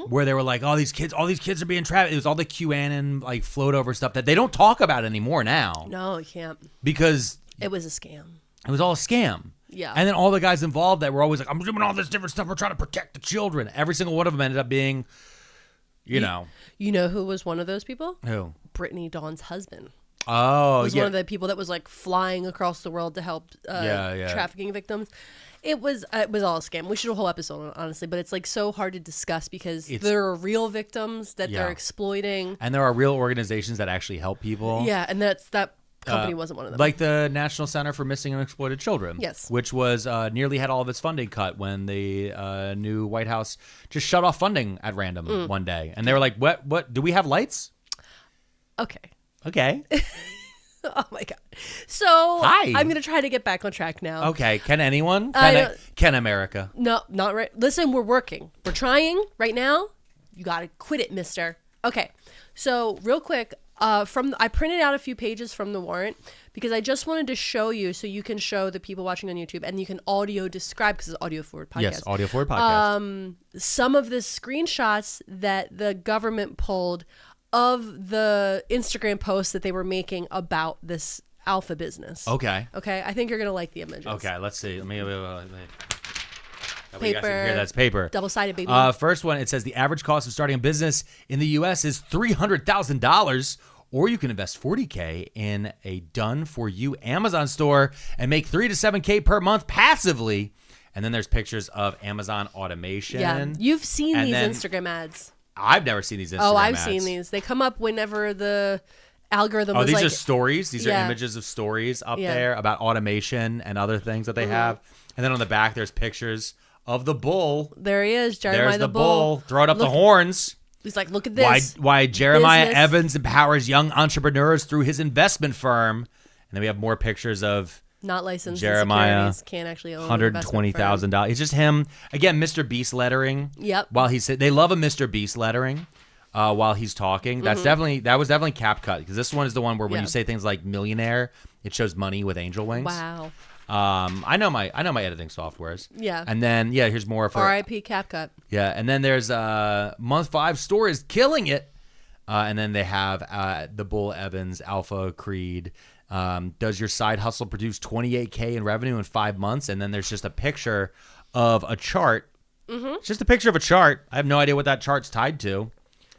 where they were like, all these kids are being trapped. It was all the QAnon like float over stuff that they don't talk about anymore now. No, you can't. Because it was a scam. It was all a scam. Yeah. And then all the guys involved that were always like, I'm doing all this different stuff. We're trying to protect the children. Every single one of them ended up being, you know. You know who was one of those people? Who? Brittany Dawn's husband. was one of the people that was like flying across the world to help trafficking victims. It was all a scam. We should do a whole episode on it, honestly, but it's like so hard to discuss because there are real victims that they're exploiting. And there are real organizations that actually help people. Yeah, and that company wasn't one of them. Like the National Center for Missing and Exploited Children. Yes. Which was nearly had all of its funding cut when the new White House just shut off funding at random one day. And they were like, what, do we have lights? Okay. Oh my God. So Hi. I'm going to try to get back on track now. Okay. Can anyone? Can America? No, not right. Listen, we're working. We're trying right now. You got to quit it, mister. Okay. So real quick, I printed out a few pages from the warrant because I just wanted to show you so you can show the people watching on YouTube and you can audio describe because it's audio forward podcast. Yes, audio forward podcast. Some of the screenshots that the government pulled of the Instagram posts that they were making about this alpha business. Okay. I think you're gonna like the images. Okay, let's see. Let me. Paper. Here, that's paper. Double-sided, baby. First one, it says the average cost of starting a business in the U.S. is $300,000, or you can invest $40K in a done-for-you Amazon store and make $3 to $7K per month passively. And then there's pictures of Amazon automation. Yeah, you've seen these Instagram ads. I've never seen these Instagram ads. Oh, I've seen these. They come up whenever the algorithm was these like... are stories. These are images of stories up there about automation and other things that they have. And then on the back, there's pictures of the bull. There he is, Jeremiah There's the bull. Throwing up the horns. He's like, look at this. Why Jeremiah Evans empowers young entrepreneurs through his investment firm. And then we have more pictures of... Not licensed Jeremiah, can't actually own $120,000. It's just him again, Mr. Beast lettering. Yep. While he said they love a Mr. Beast lettering, while he's talking. That was definitely cap cut because this one is the one where when you say things like millionaire, it shows money with angel wings. Wow. I know my editing softwares. Yeah. And then here's more for R.I.P. CapCut. Yeah, and then there's month 5 store is killing it, and then they have the Bull Evans Alpha Creed. Does your side hustle produce $28K in revenue in 5 months? And then there's just a picture of a chart. It's just a picture of a chart. I have no idea what that chart's tied to.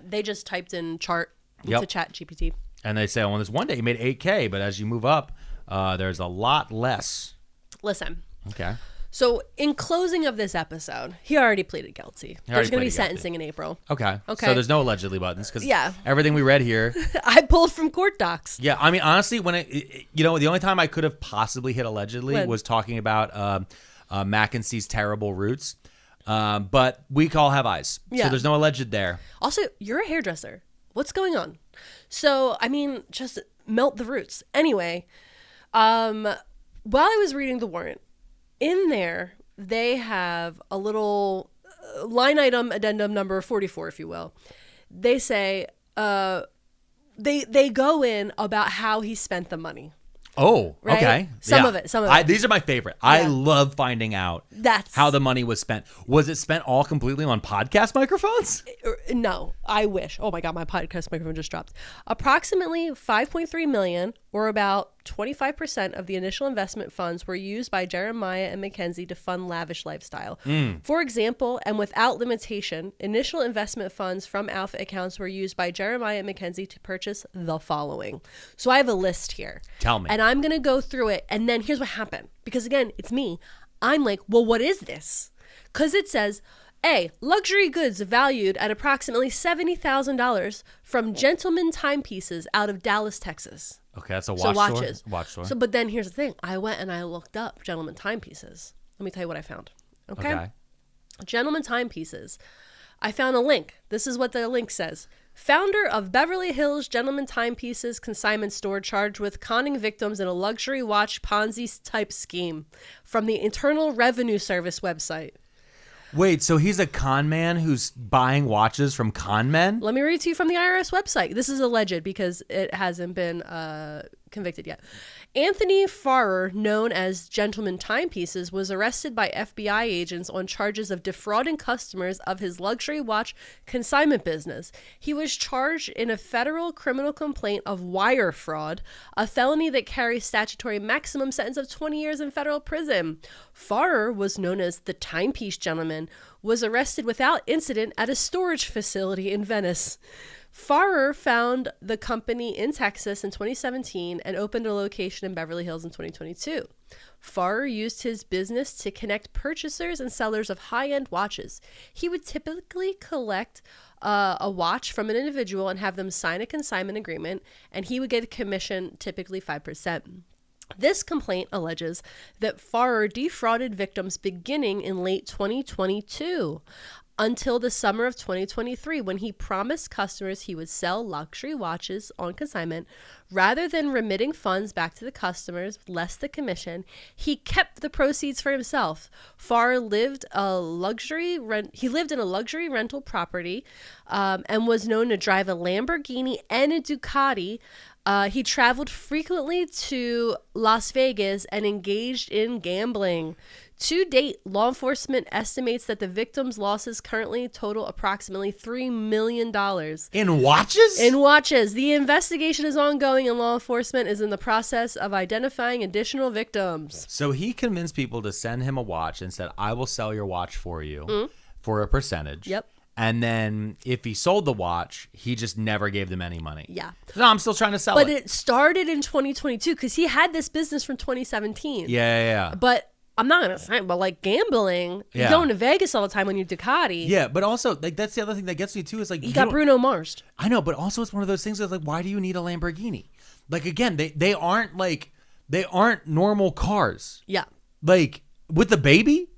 They just typed in chart into ChatGPT. And they say, oh, well, this one day you made 8K, but as you move up, there's a lot less. Listen. Okay. So in closing of this episode, he already pleaded guilty. There's going to be sentencing in April. Okay. So there's no allegedly buttons because everything we read here. I pulled from court docs. Yeah. I mean, honestly, when the only time I could have possibly hit allegedly was talking about Mackenzie's terrible roots. But we all have eyes. Yeah. So there's no alleged there. Also, you're a hairdresser. What's going on? So, I mean, just melt the roots. Anyway, while I was reading the warrant, in there, they have a little line item addendum number 44, if you will. They say they go in about how he spent the money. Oh, right? Okay. Some of it. These are my favorite. Yeah. I love finding out how the money was spent. Was it spent all completely on podcast microphones? No, I wish. Oh my God, my podcast microphone just dropped. Approximately $5.3 million, or about 25% of the initial investment funds were used by Jeremiah and Mackenzie to fund lavish lifestyle. For example, and without limitation, initial investment funds from Alpha accounts were used by Jeremiah and Mackenzie to purchase the following. So I have a list here. Tell me. And I'm going to go through it. And then here's what happened. Because again, it's me. I'm like, well, what is this? Because it says, A, luxury goods valued at approximately $70,000 from Gentleman Timepieces out of Dallas, Texas. Okay, that's a watches. Watch store. So, but then here's the thing. I went and I looked up Gentleman Timepieces. Let me tell you what I found. Okay. Gentleman Timepieces. I found a link. This is what the link says. Founder of Beverly Hills Gentleman Timepieces consignment store charged with conning victims in a luxury watch Ponzi type scheme from the Internal Revenue Service website. Wait, so he's a con man who's buying watches from con men? Let me read to you from the IRS website. This is alleged because it hasn't been convicted yet. Anthony Farrer, known as Gentleman Timepieces, was arrested by FBI agents on charges of defrauding customers of his luxury watch consignment business. He was charged in a federal criminal complaint of wire fraud, a felony that carries statutory maximum sentence of 20 years in federal prison. Farrer was known as the Timepiece Gentleman, was arrested without incident at a storage facility in Venice. Farrer found the company in Texas in 2017 and opened a location in Beverly Hills in 2022. Farrer used his business to connect purchasers and sellers of high-end watches. He would typically collect a watch from an individual and have them sign a consignment agreement, and he would get a commission, typically 5%. This complaint alleges that Farrer defrauded victims beginning in late 2022 until the summer of 2023, when he promised customers he would sell luxury watches on consignment. Rather than remitting funds back to the customers, less the commission, he kept the proceeds for himself. Farrer lived in a luxury rental property and was known to drive a Lamborghini and a Ducati. He traveled frequently to Las Vegas and engaged in gambling. To date, law enforcement estimates that the victim's losses currently total approximately $3 million. In watches? In watches. The investigation is ongoing and law enforcement is in the process of identifying additional victims. So he convinced people to send him a watch and said, I will sell your watch for you for a percentage. Yep. And then if he sold the watch, he just never gave them any money. Yeah. No, I'm still trying to sell But it. it started in 2022 because he had this business from 2017. Yeah. But I'm not going to say, but like gambling, Yeah. you're going to Vegas all the time on your Ducati. Yeah, but also, like, that's the other thing that gets me too is like He got Bruno Mars. I know, but also it's one of those things that's like, why do you need a Lamborghini? Like, again, they aren't normal cars. Yeah. Like with the baby,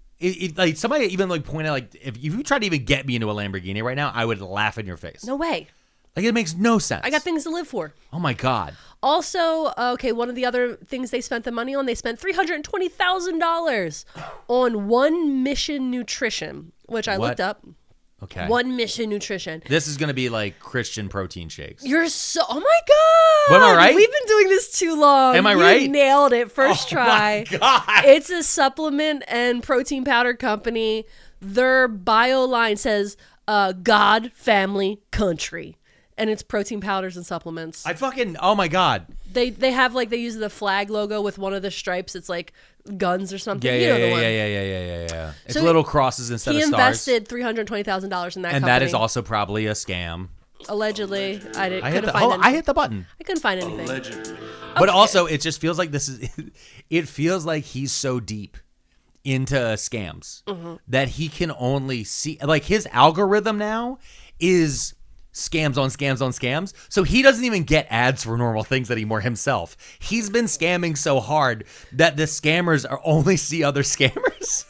like somebody even like pointed out, like if you tried to even get me into a Lamborghini right now, I would laugh in your face. No way. Like it makes no sense. I got things to live for. Oh my God. Also, okay, one of the other things they spent the money on, they spent $320,000 on One Mission Nutrition, which I looked up. Okay. One Mission Nutrition. This is going to be like Christian protein shakes. You're so, oh my God. Am I right? We've been doing this too long. Am I You right? nailed it. First try. Oh my God. It's a supplement and protein powder company. Their bio line says, God, family, country. And it's protein powders and supplements. Oh my God. They have like, they use the flag logo with one of the stripes. It's like guns or something. Yeah. It's So little crosses instead of stars. He invested $320,000 in that company. And that is also probably a scam. Allegedly. I hit the button. I couldn't find anything. Allegedly. But also, it just feels like it feels like he's so deep into scams that he can only see, like his algorithm now is scams on scams on scams. So he doesn't even get ads for normal things anymore himself. He's been scamming so hard that the scammers only see other scammers.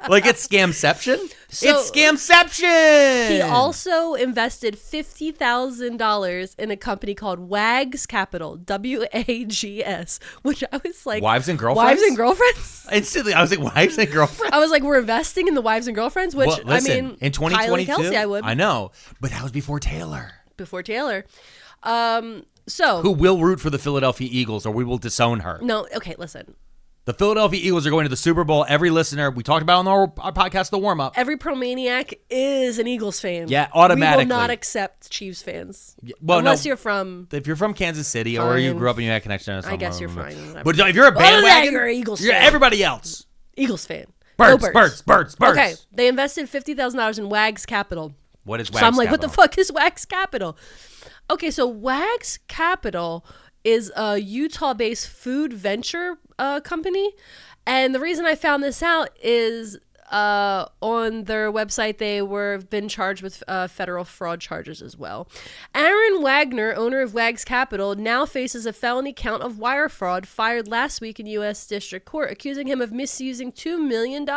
Like it's scamception. It's scamception. He also invested $50,000 in a company called Wags Capital, WAGS, which I was like, Wives and Girlfriends? Wives and Girlfriends? Instantly, I was like, Wives and Girlfriends? I was like, we're investing in the Wives and Girlfriends, which, Well, listen, I mean, in 2022, Kylie Kelsey, I would. I know, but that was before Taylor. Before Taylor. So. Who will root for the Philadelphia Eagles or we will disown her. No, okay, listen. The Philadelphia Eagles are going to the Super Bowl. Every listener, we talked about on our podcast, The Warm Up. Every Promaniac is an Eagles fan. Yeah, automatically. We will not accept Chiefs fans. Well, unless no, you're from... If you're from Kansas City or you grew up and you had a connection to something. I guess you're fine. Whatever. But if you're a bandwagon, you're an Eagles you're fan. everybody else. Eagles fan. Birds. Okay, they invested $50,000 in Wags Capital. What is Wags So I'm like, Capital? what the fuck is Wags Capital? Okay, so Wags Capital is a Utah-based food venture company. And the reason I found this out is on their website, they been charged with federal fraud charges as well. Aaron Wagner, owner of Wags Capital, now faces a felony count of wire fraud fired last week in U.S. District Court, accusing him of misusing $2 million.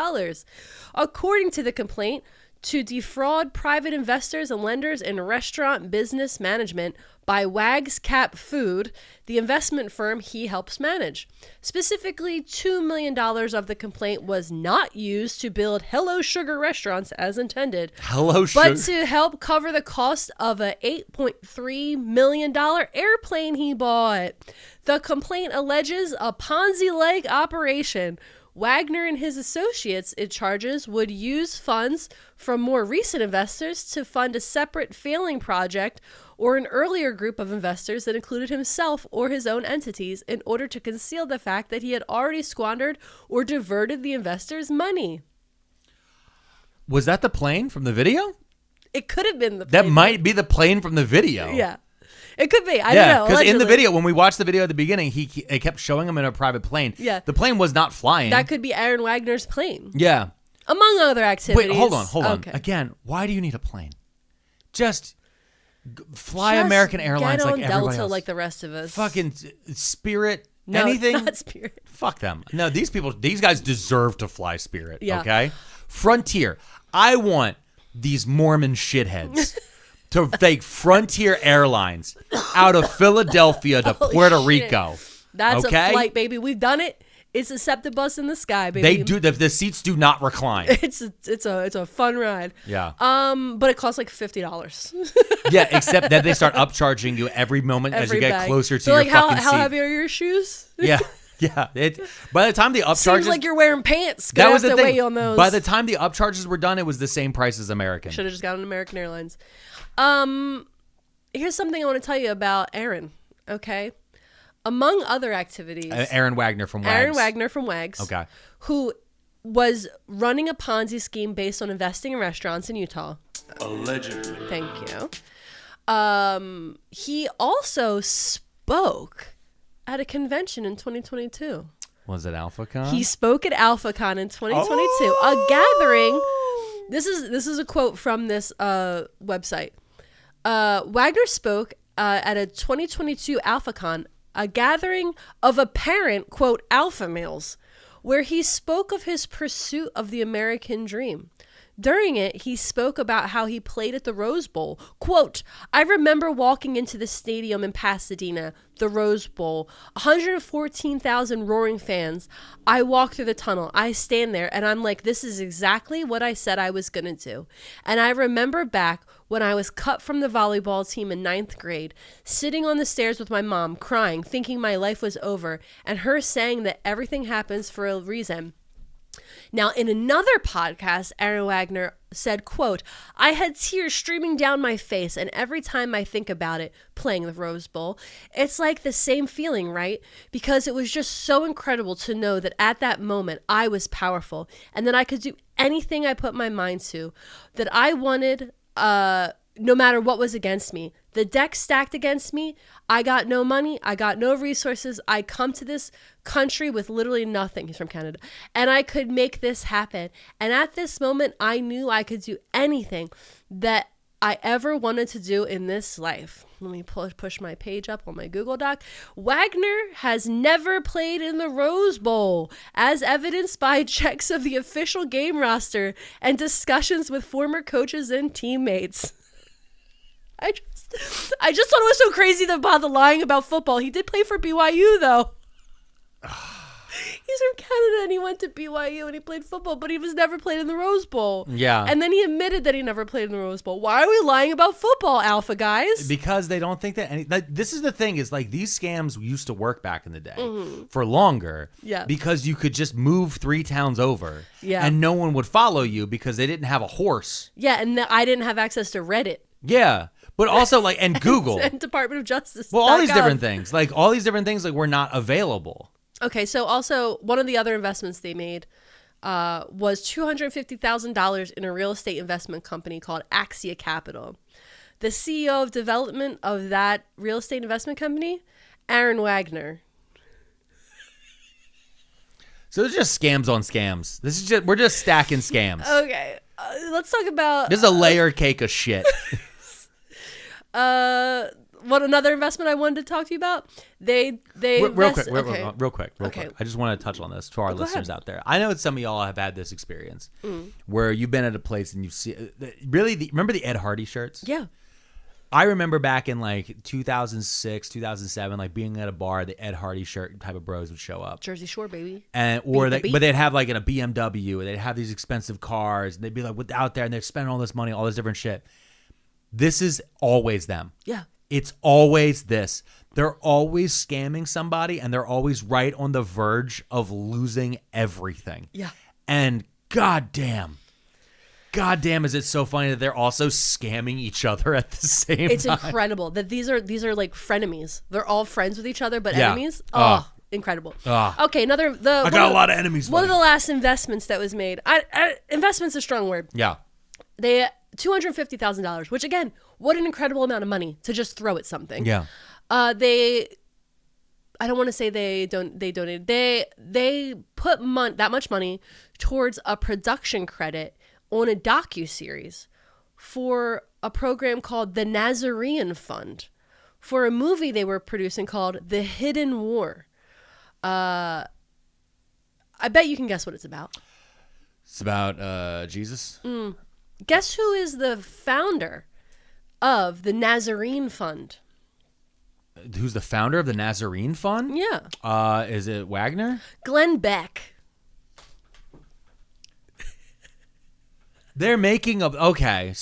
According to the complaint, to defraud private investors and lenders in restaurant business management by Wags Cap Food, the investment firm he helps manage. Specifically, $2 million of the complaint was not used to build Hello Sugar restaurants as intended, but to help cover the cost of a $8.3 million airplane he bought. The complaint alleges a Ponzi-like operation. Wagner and his associates, it charges, would use funds from more recent investors to fund a separate failing project or an earlier group of investors that included himself or his own entities in order to conceal the fact that he had already squandered or diverted the investors' money. Was that the plane from the video? It could have been the That plane. might be the plane from the video. Yeah. It could be. I don't know. Because in the Allegedly. video, when we watched the video at the beginning, it kept showing him in a private plane. Yeah. The plane was not flying. That could be Aaron Wagner's plane. Yeah. Among other activities. Wait, hold on. Okay. Again, why do you need a plane? Just fly Just American Airlines get on like everybody Delta else. like the rest of us. Fucking Spirit, No, anything. not Spirit. Fuck them. No, these guys deserve to fly Spirit. Yeah. Okay. Frontier. I want these Mormon shitheads to take Frontier Airlines out of Philadelphia to Holy Puerto shit. Rico. That's okay? a flight, baby. We've done it. It's a SEPTA bus in the sky, baby. They do. The seats do not recline. It's a fun ride. Yeah. But it costs like $50. Yeah, except that they start upcharging you every moment as you get bag. closer to So your like fucking how seat. heavy are your shoes? Yeah. By the time the upcharges, Seems like you're wearing pants. that Gonna was have the to thing. weigh on those. By the time the upcharges were done, it was the same price as American. Should have just gotten American Airlines. Here's something I want to tell you about Aaron. Okay, among other activities, Aaron Wagner from Wags. Aaron Wagner from Wags. Okay. Who was running a Ponzi scheme based on investing in restaurants in Utah. Allegedly. Thank you. He also spoke at a convention in 2022. Was it AlphaCon? He spoke at AlphaCon in 2022, a gathering. This is a quote from this website. Wagner spoke at a 2022 AlphaCon, a gathering of apparent, quote, alpha males, where he spoke of his pursuit of the American dream. During it, he spoke about how he played at the Rose Bowl. Quote, I remember walking into the stadium in Pasadena, the Rose Bowl, 114,000 roaring fans. I walk through the tunnel. I stand there and I'm like, this is exactly what I said I was going to do. And I remember back when I was cut from the volleyball team in 9th grade, sitting on the stairs with my mom, crying, thinking my life was over, and her saying that everything happens for a reason. Now, in another podcast, Aaron Wagner said, quote, I had tears streaming down my face, and every time I think about it, playing the Rose Bowl, it's like the same feeling, right? Because it was just so incredible to know that at that moment, I was powerful, and that I could do anything I put my mind to, that I wanted, no matter what was against me. The deck stacked against me. I got no money. I got no resources. I come to this country with literally nothing. He's from Canada. And I could make this happen. And at this moment, I knew I could do anything that I ever wanted to do in this life. Let me push my page up on my Google Doc. Wagner has never played in the Rose Bowl, as evidenced by checks of the official game roster and discussions with former coaches and teammates. I just thought it was so crazy to bother lying about football. He did play for BYU, though. He's from Canada, and he went to BYU, and he played football, but he was never played in the Rose Bowl. Yeah. And then he admitted that he never played in the Rose Bowl. Why are we lying about football, alpha guys? Because they don't think that this is the thing, is like these scams used to work back in the day Mhm. for longer. Yeah. Because you could just move 3 towns over. Yeah. And no one would follow you because they didn't have a horse. Yeah, and I didn't have access to Reddit. Yeah. But also like, and Google. and Department of Justice. Well, all these different things. Like all these different things like were not available. Okay, so also one of the other investments they made was $250,000 in a real estate investment company called Axia Capital. The CEO of development of that real estate investment company, Aaron Wagner. So it's just scams on scams. We're just stacking scams. Okay, let's talk about. This is a layer cake of shit. What another investment I wanted to talk to you about? They real quick. Okay. I just want to touch on this to our Go listeners ahead. out there. I know some of y'all have had this experience Mm. where you've been at a place and you see remember the Ed Hardy shirts? Yeah. I remember back in like 2006, 2007, like being at a bar, the Ed Hardy shirt type of bros would show up. Jersey Shore, baby. And but they'd have like in a BMW, and they'd have these expensive cars, and they'd be like out there, and they'd spend all this money, all this different shit. This is always them. Yeah. It's always this. They're always scamming somebody, and they're always right on the verge of losing everything. Yeah. And goddamn, is it so funny that they're also scamming each other at the same It's time. incredible that these are like frenemies. They're all friends with each other, but Yeah. enemies. Oh, incredible. Ah. Okay, I got a lot of enemies. One of the last investments that was made. Investment's a strong word. Yeah. They $250,000, which again, what an incredible amount of money to just throw at something. Yeah. I don't want to say they donated. They put that much money towards a production credit on a docuseries for a program called the Nazarene Fund for a movie they were producing called The Hidden War. I bet you can guess what it's about. It's about Jesus. Guess who is the founder of the Nazarene Fund? Who's the founder of the Nazarene Fund? Yeah. Is it Wagner? Glenn Beck. They're making a okay.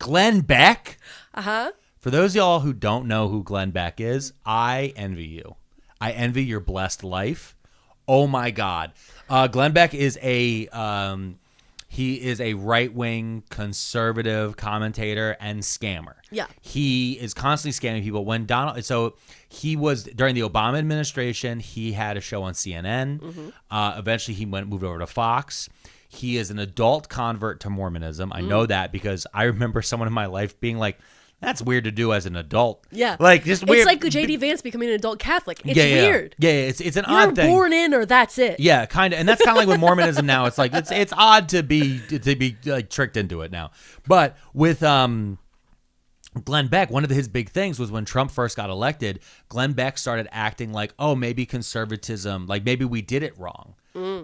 Glenn Beck. For those of y'all who don't know who Glenn Beck is, I envy you. I envy your blessed life. Oh my God, Glenn Beck is he is a right-wing conservative commentator and scammer. Yeah. He is constantly scamming people. So he was, during the Obama administration, he had a show on CNN. Eventually he moved over to Fox. He is an adult convert to Mormonism. I know that because I remember someone in my life being like, that's weird to do as an adult. Yeah. Like, just weird. It's like J.D. Vance becoming an adult Catholic. It's weird. Yeah, it's an You're odd thing. born in or that's it. Yeah, kind of. And that's kind of like with Mormonism now. It's like, it's odd to be like tricked into it now. But with Glenn Beck, one of his big things was when Trump first got elected, Glenn Beck started acting like, oh, maybe conservatism, like maybe we did it wrong.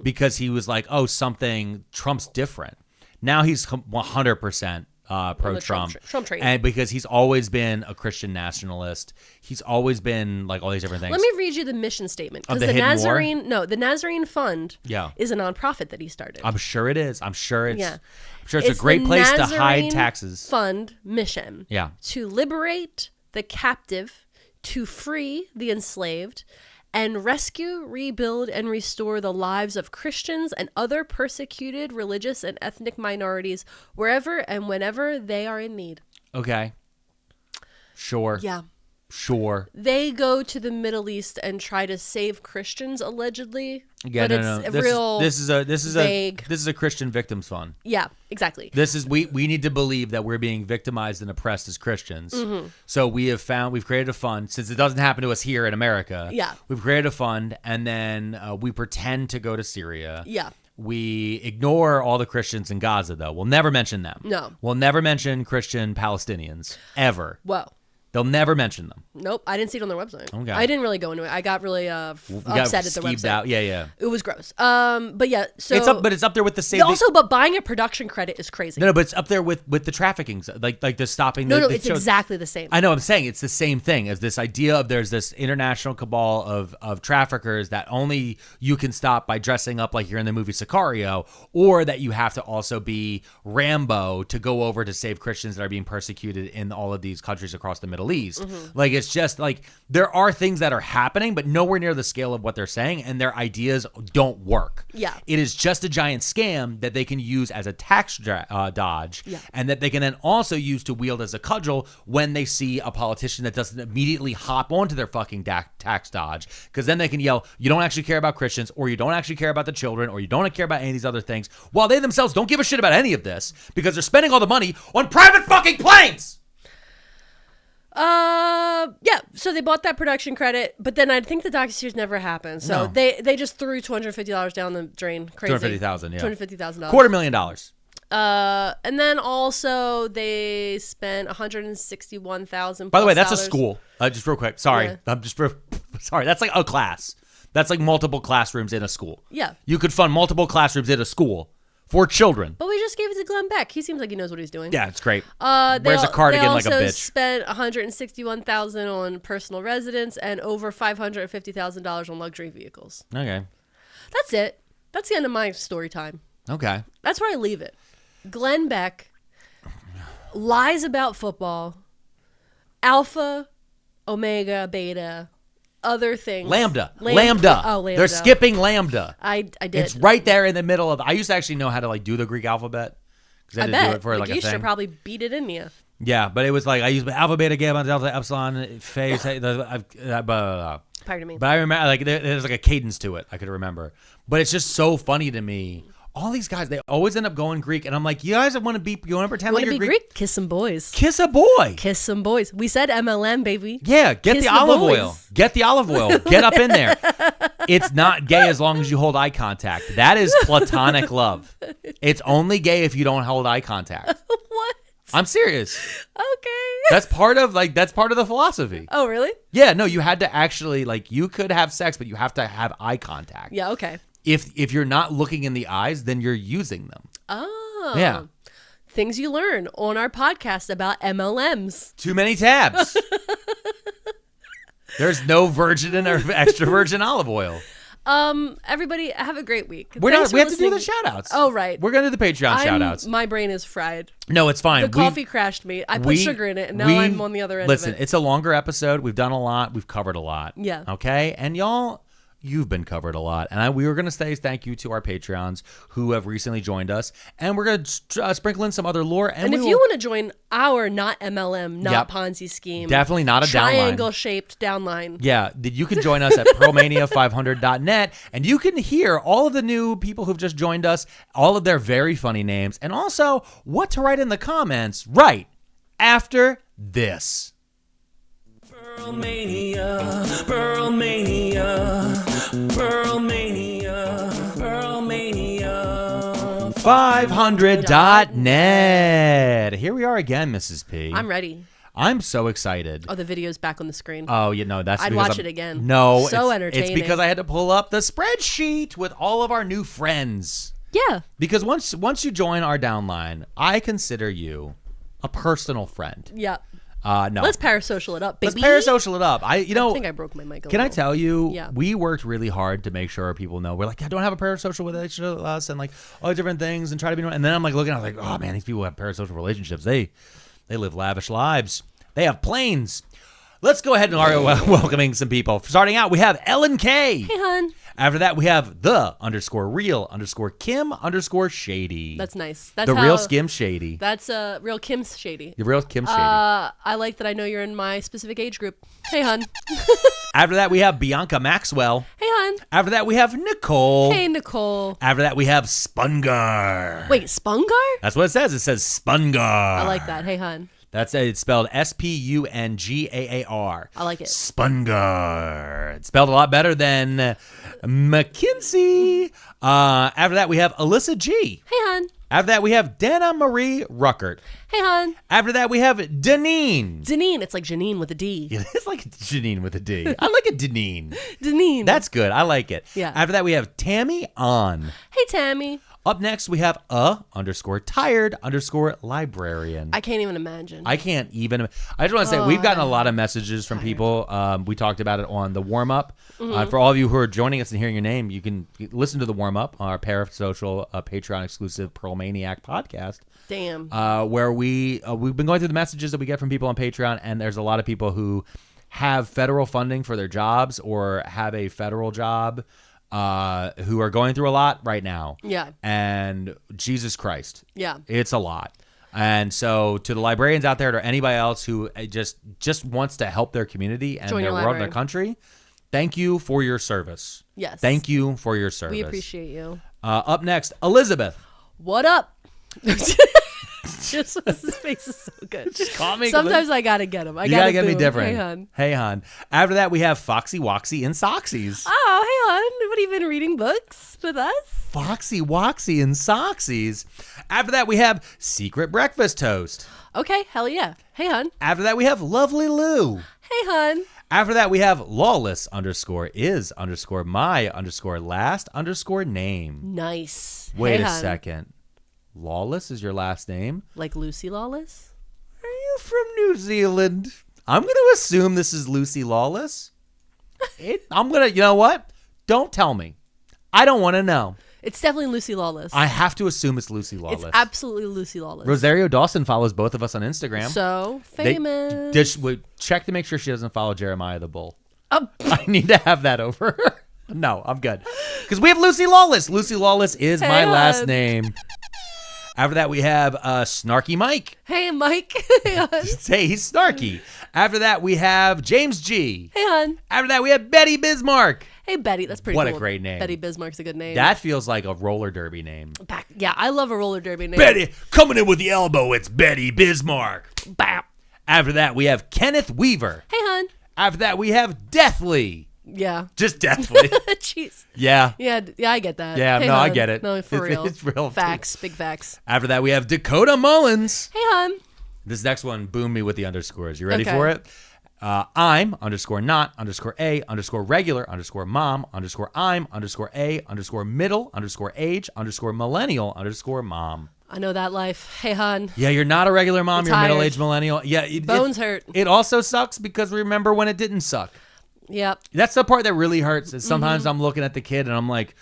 Because he was like, oh, Trump's different. Now he's 100% pro-Trump. Trump train. And because he's always been a Christian nationalist. He's always been like all these different things. Let me read you the mission statement. Of Because the the Nazarene Fund Yeah. is a nonprofit that he started. I'm sure it is. I'm sure it's Yeah. a great place to hide taxes. Fund mission. Yeah. To liberate the captive, to free the enslaved, and rescue, rebuild, and restore the lives of Christians and other persecuted religious and ethnic minorities wherever and whenever they are in need. Okay. Sure. Yeah. Sure. They go to the Middle East and try to save Christians, allegedly. Yeah, but no. This is a Christian victims fund. Yeah, exactly. This is we need to believe that we're being victimized and oppressed as Christians. Mhm. So we've created a fund, since it doesn't happen to us here in America. Yeah. We've created a fund, and then we pretend to go to Syria. Yeah. We ignore all the Christians in Gaza, though. We'll never mention them. No. We'll never mention Christian Palestinians ever. Whoa. They'll never mention them. Nope, I didn't see it on their website. Okay. I didn't really go into it. I got really upset at the website. Out. Yeah. It was gross. But yeah, so it's up there with the same. But buying a production credit is crazy. No, but it's up there with the trafficking, like the stopping. No, the it's shows. exactly the same. I know. I'm saying it's the same thing as this idea of there's this international cabal of traffickers that only you can stop by dressing up like you're in the movie Sicario, or that you have to also be Rambo to go over to save Christians that are being persecuted in all of these countries across the Middle East. Mm-hmm. Like, it's just like there are things that are happening, but nowhere near the scale of what they're saying, and their ideas don't work. Yeah. It is just a giant scam that they can use as a tax dodge, Yeah. and that they can then also use to wield as a cudgel when they see a politician that doesn't immediately hop onto their fucking tax dodge, because then they can yell, you don't actually care about Christians, or you don't actually care about the children, or you don't care about any of these other things, while they themselves don't give a shit about any of this because they're spending all the money on private fucking planes. Yeah, so they bought that production credit, but then I think the docuseries never happened. So No. they just threw $250 down the drain. Crazy. $250,000, yeah. $250,000. $250,000. And then also they spent $161,000. By the way, that's a school. Just real quick. Sorry. Yeah. Sorry. That's like a class. That's like multiple classrooms in a school. Yeah. You could fund multiple classrooms in a school for children. But we just gave it to Glenn Beck. He seems like he knows what he's doing. Yeah, it's great. Wears a cardigan like a They also bitch. spent $161,000 on personal residence and over $550,000 on luxury vehicles. Okay. That's it. That's the end of my story time. Okay. That's where I leave it. Glenn Beck lies about football, alpha, omega, beta, other things. Lambda. Oh, Lambda. They're skipping lambda. I did. It's right there in the middle of. I used to actually know how to like do the Greek alpbet because I had to bet. do it for like a you thing. should probably beat it in you. Yeah, but it was like I used alpha, beta, gamma, delta, epsilon, phase. Pardon me. But I remember, like, there's like a cadence to it. I could remember. But it's just so funny to me. All these guys, they always end up going Greek, and I'm like, you guys want to pretend like you're Greek? Kiss some boys. Kiss a boy. Kiss some boys. We said MLM, baby. Yeah, get Kiss the the olive boys. oil. Get the olive oil. Get up in there. It's not gay as long as you hold eye contact. That is platonic love. It's only gay if you don't hold eye contact. What? I'm serious. Okay. That's part of the philosophy. Oh, really? Yeah, no, you had to actually, like, you could have sex, but you have to have eye contact. Yeah, okay. If you're not looking in the eyes, then you're using them. Oh. Yeah. Things you learn on our podcast about MLMs. Too many tabs. There's no virgin or extra virgin olive oil. Everybody, have a great week. We have to do the shout outs. Oh, right. We're going to do the Patreon shout outs. My brain is fried. No, it's fine. The coffee crashed me. I put sugar in it, and now I'm on the other end of it. Listen, it's a longer episode. We've done a lot. We've covered a lot. Yeah. Okay? And y'all, you've been covered a lot. And we were going to say thank you to our Patreons who have recently joined us. And we're going to sprinkle in some other lore. And if you want to join our not MLM, not Ponzi scheme. Definitely not a triangle-shaped downline. Yeah, you can join us at pearlmania500.net, and you can hear all of the new people who've just joined us, all of their very funny names, and also what to write in the comments right after this. Pearlmania, Pearlmania, Pearlmania, Pearlmania. 500.net. Here we are again, Mrs. P. I'm ready. I'm so excited. Oh, the video's back on the screen. Oh, you know, that's I'd because watch it again. No, so entertaining. It's because I had to pull up the spreadsheet with all of our new friends. Yeah. Because once you join our downline, I consider you a personal friend. Yeah. No. Let's parasocial it up, baby. Let's parasocial it up. I think I broke my mic a Can I little. tell you, Yeah. we worked really hard to make sure people know. We're like, I don't have a parasocial with us and like all different things and try to be. And then I'm like looking, I'm like, oh man, these people have parasocial relationships. They live lavish lives. They have planes. Let's go ahead and start welcoming some people. Starting out, we have Ellen K. Hey, hon. After that, we have the_real_Kim_Shady. That's nice. That's the real Skim Shady. That's real Kim's Shady. The real Kim Shady. I like that I know you're in my specific age group. Hey, hon. After that, we have Bianca Maxwell. Hey, hon. After that, we have Nicole. Hey, Nicole. After that, we have Spungar. Wait, Spungar? That's what it says. It says Spungar. I like that. Hey, hon. It's spelled SPUNGAAR. I like it. Spungar. It's spelled a lot better than McKinsey. After that, we have Alyssa G. Hey, hon. After that, we have Dana Marie Ruckert. Hey, hon. After that, we have Deneen. Deneen. It's like Janine with a D. It is like Janine with a D. I like it, Deneen. Deneen. That's good. I like it. Yeah. After that, we have Tammy On. Hey, Tammy. Up next, we have _tired_librarian. I can't even imagine. I can't even. I just want to say, we've gotten a lot of messages from people. We talked about it on the warm-up. Mhm. For all of you who are joining us and hearing your name, you can listen to the warm-up, our parasocial Patreon-exclusive Pearl Maniac podcast. Damn. Where we've been going through the messages that we get from people on Patreon, and there's a lot of people who have federal funding for their jobs or have a federal job. Who are going through a lot right now. Yeah. And Jesus Christ. Yeah. It's a lot. And so to the librarians out there, or anybody else who just wants to help their community and their world, their country, thank you for your service. Yes. Thank you for your service. We appreciate you. Up next, Elizabeth. What up? Just his face is so good. Just call me. Sometimes I gotta get him. You gotta get me different. Hey, hon. Hey, hon. After that, we have Foxy Woxy and Soxies. Oh, hey, hon. What, have you been reading books with us? Foxy Woxy and Soxies. After that, we have Secret Breakfast Toast. Okay, hell yeah. Hey, hon. After that, we have Lovely Lou. Hey, hon. After that, we have lawless_is_my_last_name. Nice. Wait hey, a hon. second. Lawless is your last name? Like Lucy Lawless? Are you from New Zealand? I'm going to assume this is Lucy Lawless. I'm going to, you know what? Don't tell me. I don't want to know. It's definitely Lucy Lawless. I have to assume it's Lucy Lawless. It's absolutely Lucy Lawless. Rosario Dawson follows both of us on Instagram. So famous. Check to make sure she doesn't follow Jeremiah the Bull. Oh. I need to have that over. No, I'm good. Because we have Lucy Lawless. Lucy Lawless is my last name. After that, we have Snarky Mike. Hey, Mike. Hey, hon. Hey, he's snarky. After that, we have James G. Hey, hon. After that, we have Betty Bismarck. Hey, Betty. That's pretty What cool. a great name. Betty Bismarck's a good name. That feels like a roller derby name. Yeah, I love a roller derby name. Betty, coming in with the elbow, it's Betty Bismarck. Bam. After that, we have Kenneth Weaver. Hey, hon. After that, we have Deathly. Yeah. Just Deathly. Jeez. Yeah. Yeah, I get that. Yeah, Hey, no, I hon. get it. No, for real. It's real. Facts. Big facts. After that, we have Dakota Mullins. Hey, hon. This next one boomed me with the underscores. You ready Okay. for it? I'm underscore not underscore a underscore regular underscore mom underscore I'm underscore a underscore middle underscore age underscore millennial underscore mom. I know that life. Hey, hon. Yeah, you're not a regular mom. I'm You're a tired. middle-aged millennial. Yeah, Bones hurt. It also sucks because remember when it didn't suck. Yep. That's the part that really hurts. Is sometimes I'm looking at the kid and I'm like,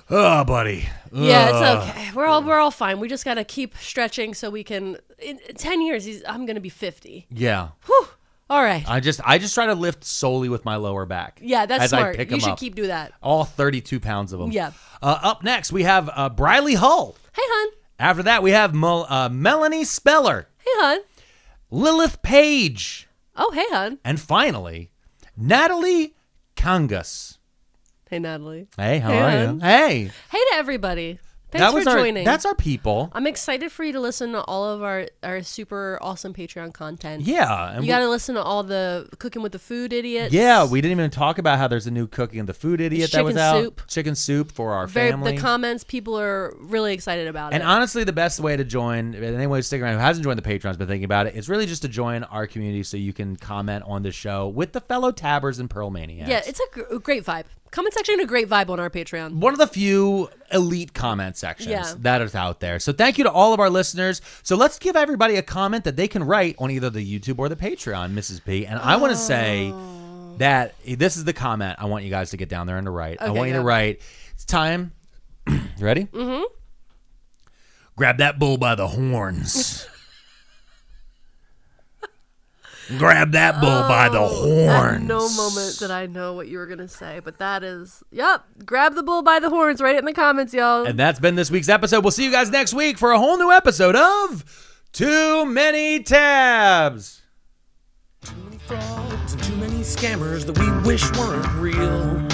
oh, buddy. Yeah, Ugh. it's okay. We're all fine. We just gotta keep stretching so we can. In 10 years, I'm gonna be 50. Yeah. Whew. All right. I just try to lift solely with my lower back. Yeah, that's as smart. I pick You them should up. keep doing that. All 32 pounds of them. Yeah. Up next, we have Briley Hull. Hey, hon. After that, we have Melanie Speller. Hey, hon. Lilith Page. Oh, hey, hon. And finally, Natalie Kangas. Hey, Natalie. Hey, how are you? Hey. Hey to everybody. Thanks for joining. That's our people. I'm excited for you to listen to all of our super awesome Patreon content. Yeah. And you got to listen to all the Cooking with the Food Idiots. Yeah, we didn't even talk about how there's a new Cooking the Food Idiot that was out. Soup. Chicken soup for our family. The comments, people are really excited about And it. honestly, the best way to join, and anyone who's sticking around who hasn't joined the Patreon's been thinking about it, it's really just to join our community so you can comment on the show with the fellow Tabbers and Pearl Maniacs. Yeah, it's a great vibe. Comment section, a great vibe on our Patreon. One of the few elite comment sections that is out there. So thank you to all of our listeners. So let's give everybody a comment that they can write on either the YouTube or the Patreon, Mrs. P. And I want to say that this is the comment I want you guys to get down there and to write. I want you to write, it's time. You ready? Mm-hmm. Grab that bull by the horns. Grab that bull by the horns. At no moment did I know what you were going to say, but that is, grab the bull by the horns. Write it in the comments, y'all. And that's been this week's episode. We'll see you guys next week for a whole new episode of Too Many Tabs. Too many frauds and too many scammers that we wish weren't real.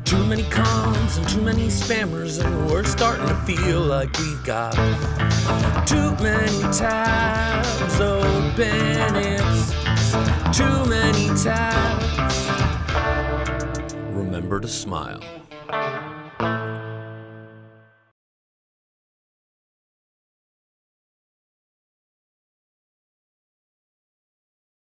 Too many cons and too many spammers, and we're starting to feel like we've got too many tabs open. It's too many tabs. Remember to smile.